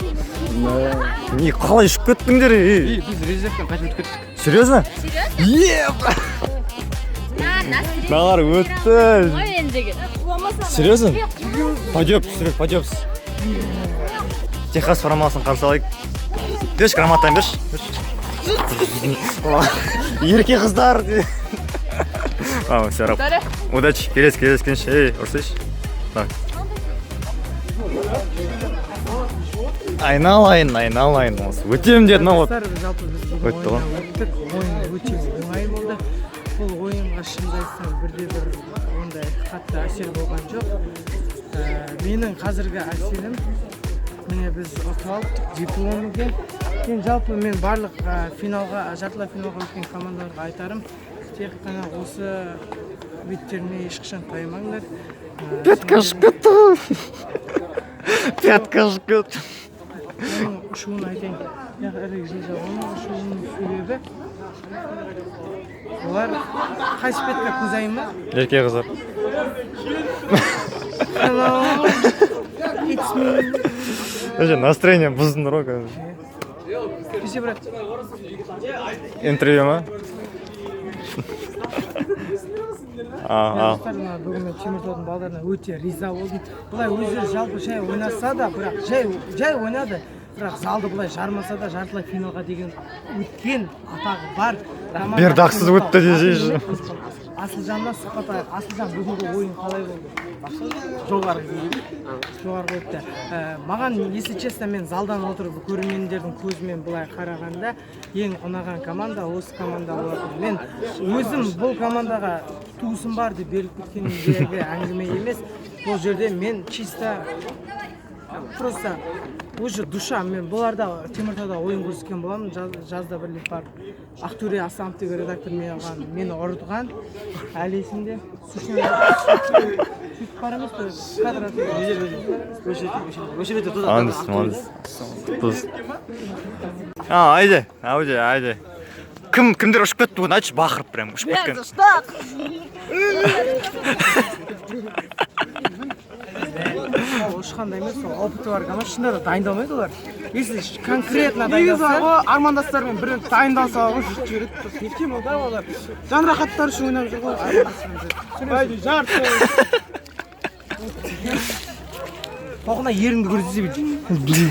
Не қалай ұшып кеттіңдер? Біз резервтен қайтып өтіп кеттік. Серьезно? Мыналар өтті. Серьезно? Пойдем, Серег, пойдем. Техас формасын қарсы алайық. Берші, грамотаны берші. Ерке қыздар. Все, раб. Удачи, келесі. Ей, ұрсайшы. Айналайын. Өтем деді, вот. Өтті ғой. Өттік, ойын өте оңай болды. Бұл ойынға шынымды айтсам бірде-бір ондай қатты әсер болған жоқ. Менің қазіргі әсерім, міне біз ұтып алдық, дипломға. Жалпы мен барлық жартылай финалға өткен командаларға айтарым, тек қана осы беттеріне ешқашан таймаңдар. Пятка ұшып кетті. Оның ұшуын айтайын. Оның ұшуының себебі олар қайсы бетке көзайын ма? Ерке қыздар. Настроение бұздың ғой қазір. Кесе, брат. Интервью ма? Бүгін мен Теміртаудың балдарына өте риза болдым. Бұлай өздері жалпы жай ойнаса да, бірақ жай ойнады. Бірақ залды бұлай жармаса да жартылай финалға деген өткен атағы бар. Бердақсыз өтті десейші. Асылжаннан сұхбат алайық. Асылжан, бүгінгі ойын қалай болды? Жоғары өтті. Маған, если честно, мен залдан отырып көрермендердің көзімен былай қарағанда ең ұнаған команда осы команда болады. Мен өзім бұл командаға туысым бар деп беріліп кеткендегі әңгіме емес. Бұл жерде мен чисто просто уже душа, мен бұларда Теміртауда ойын көрсеткен боламын. Жазда бірлеп барып Ақтөре Асанов деген редактор мені ұрдыған. Әлі есімде. Сөйтіп бар емес пе? Айде. Кімдер ұшып кетті оны айтшы, бақырып прям ұшып кеткен. Ұшқанда емес, опыты бар команда, шында да дайындалмайды олар. Если конкретно дайындалса, армандастармен бірін дайындалса, жүріп жібереді. Неткен ол да олар? Жан рахаттар үшін ойнап жүр ғой.Айды, жарты. Тоқына еріңді көрсетсе бейді.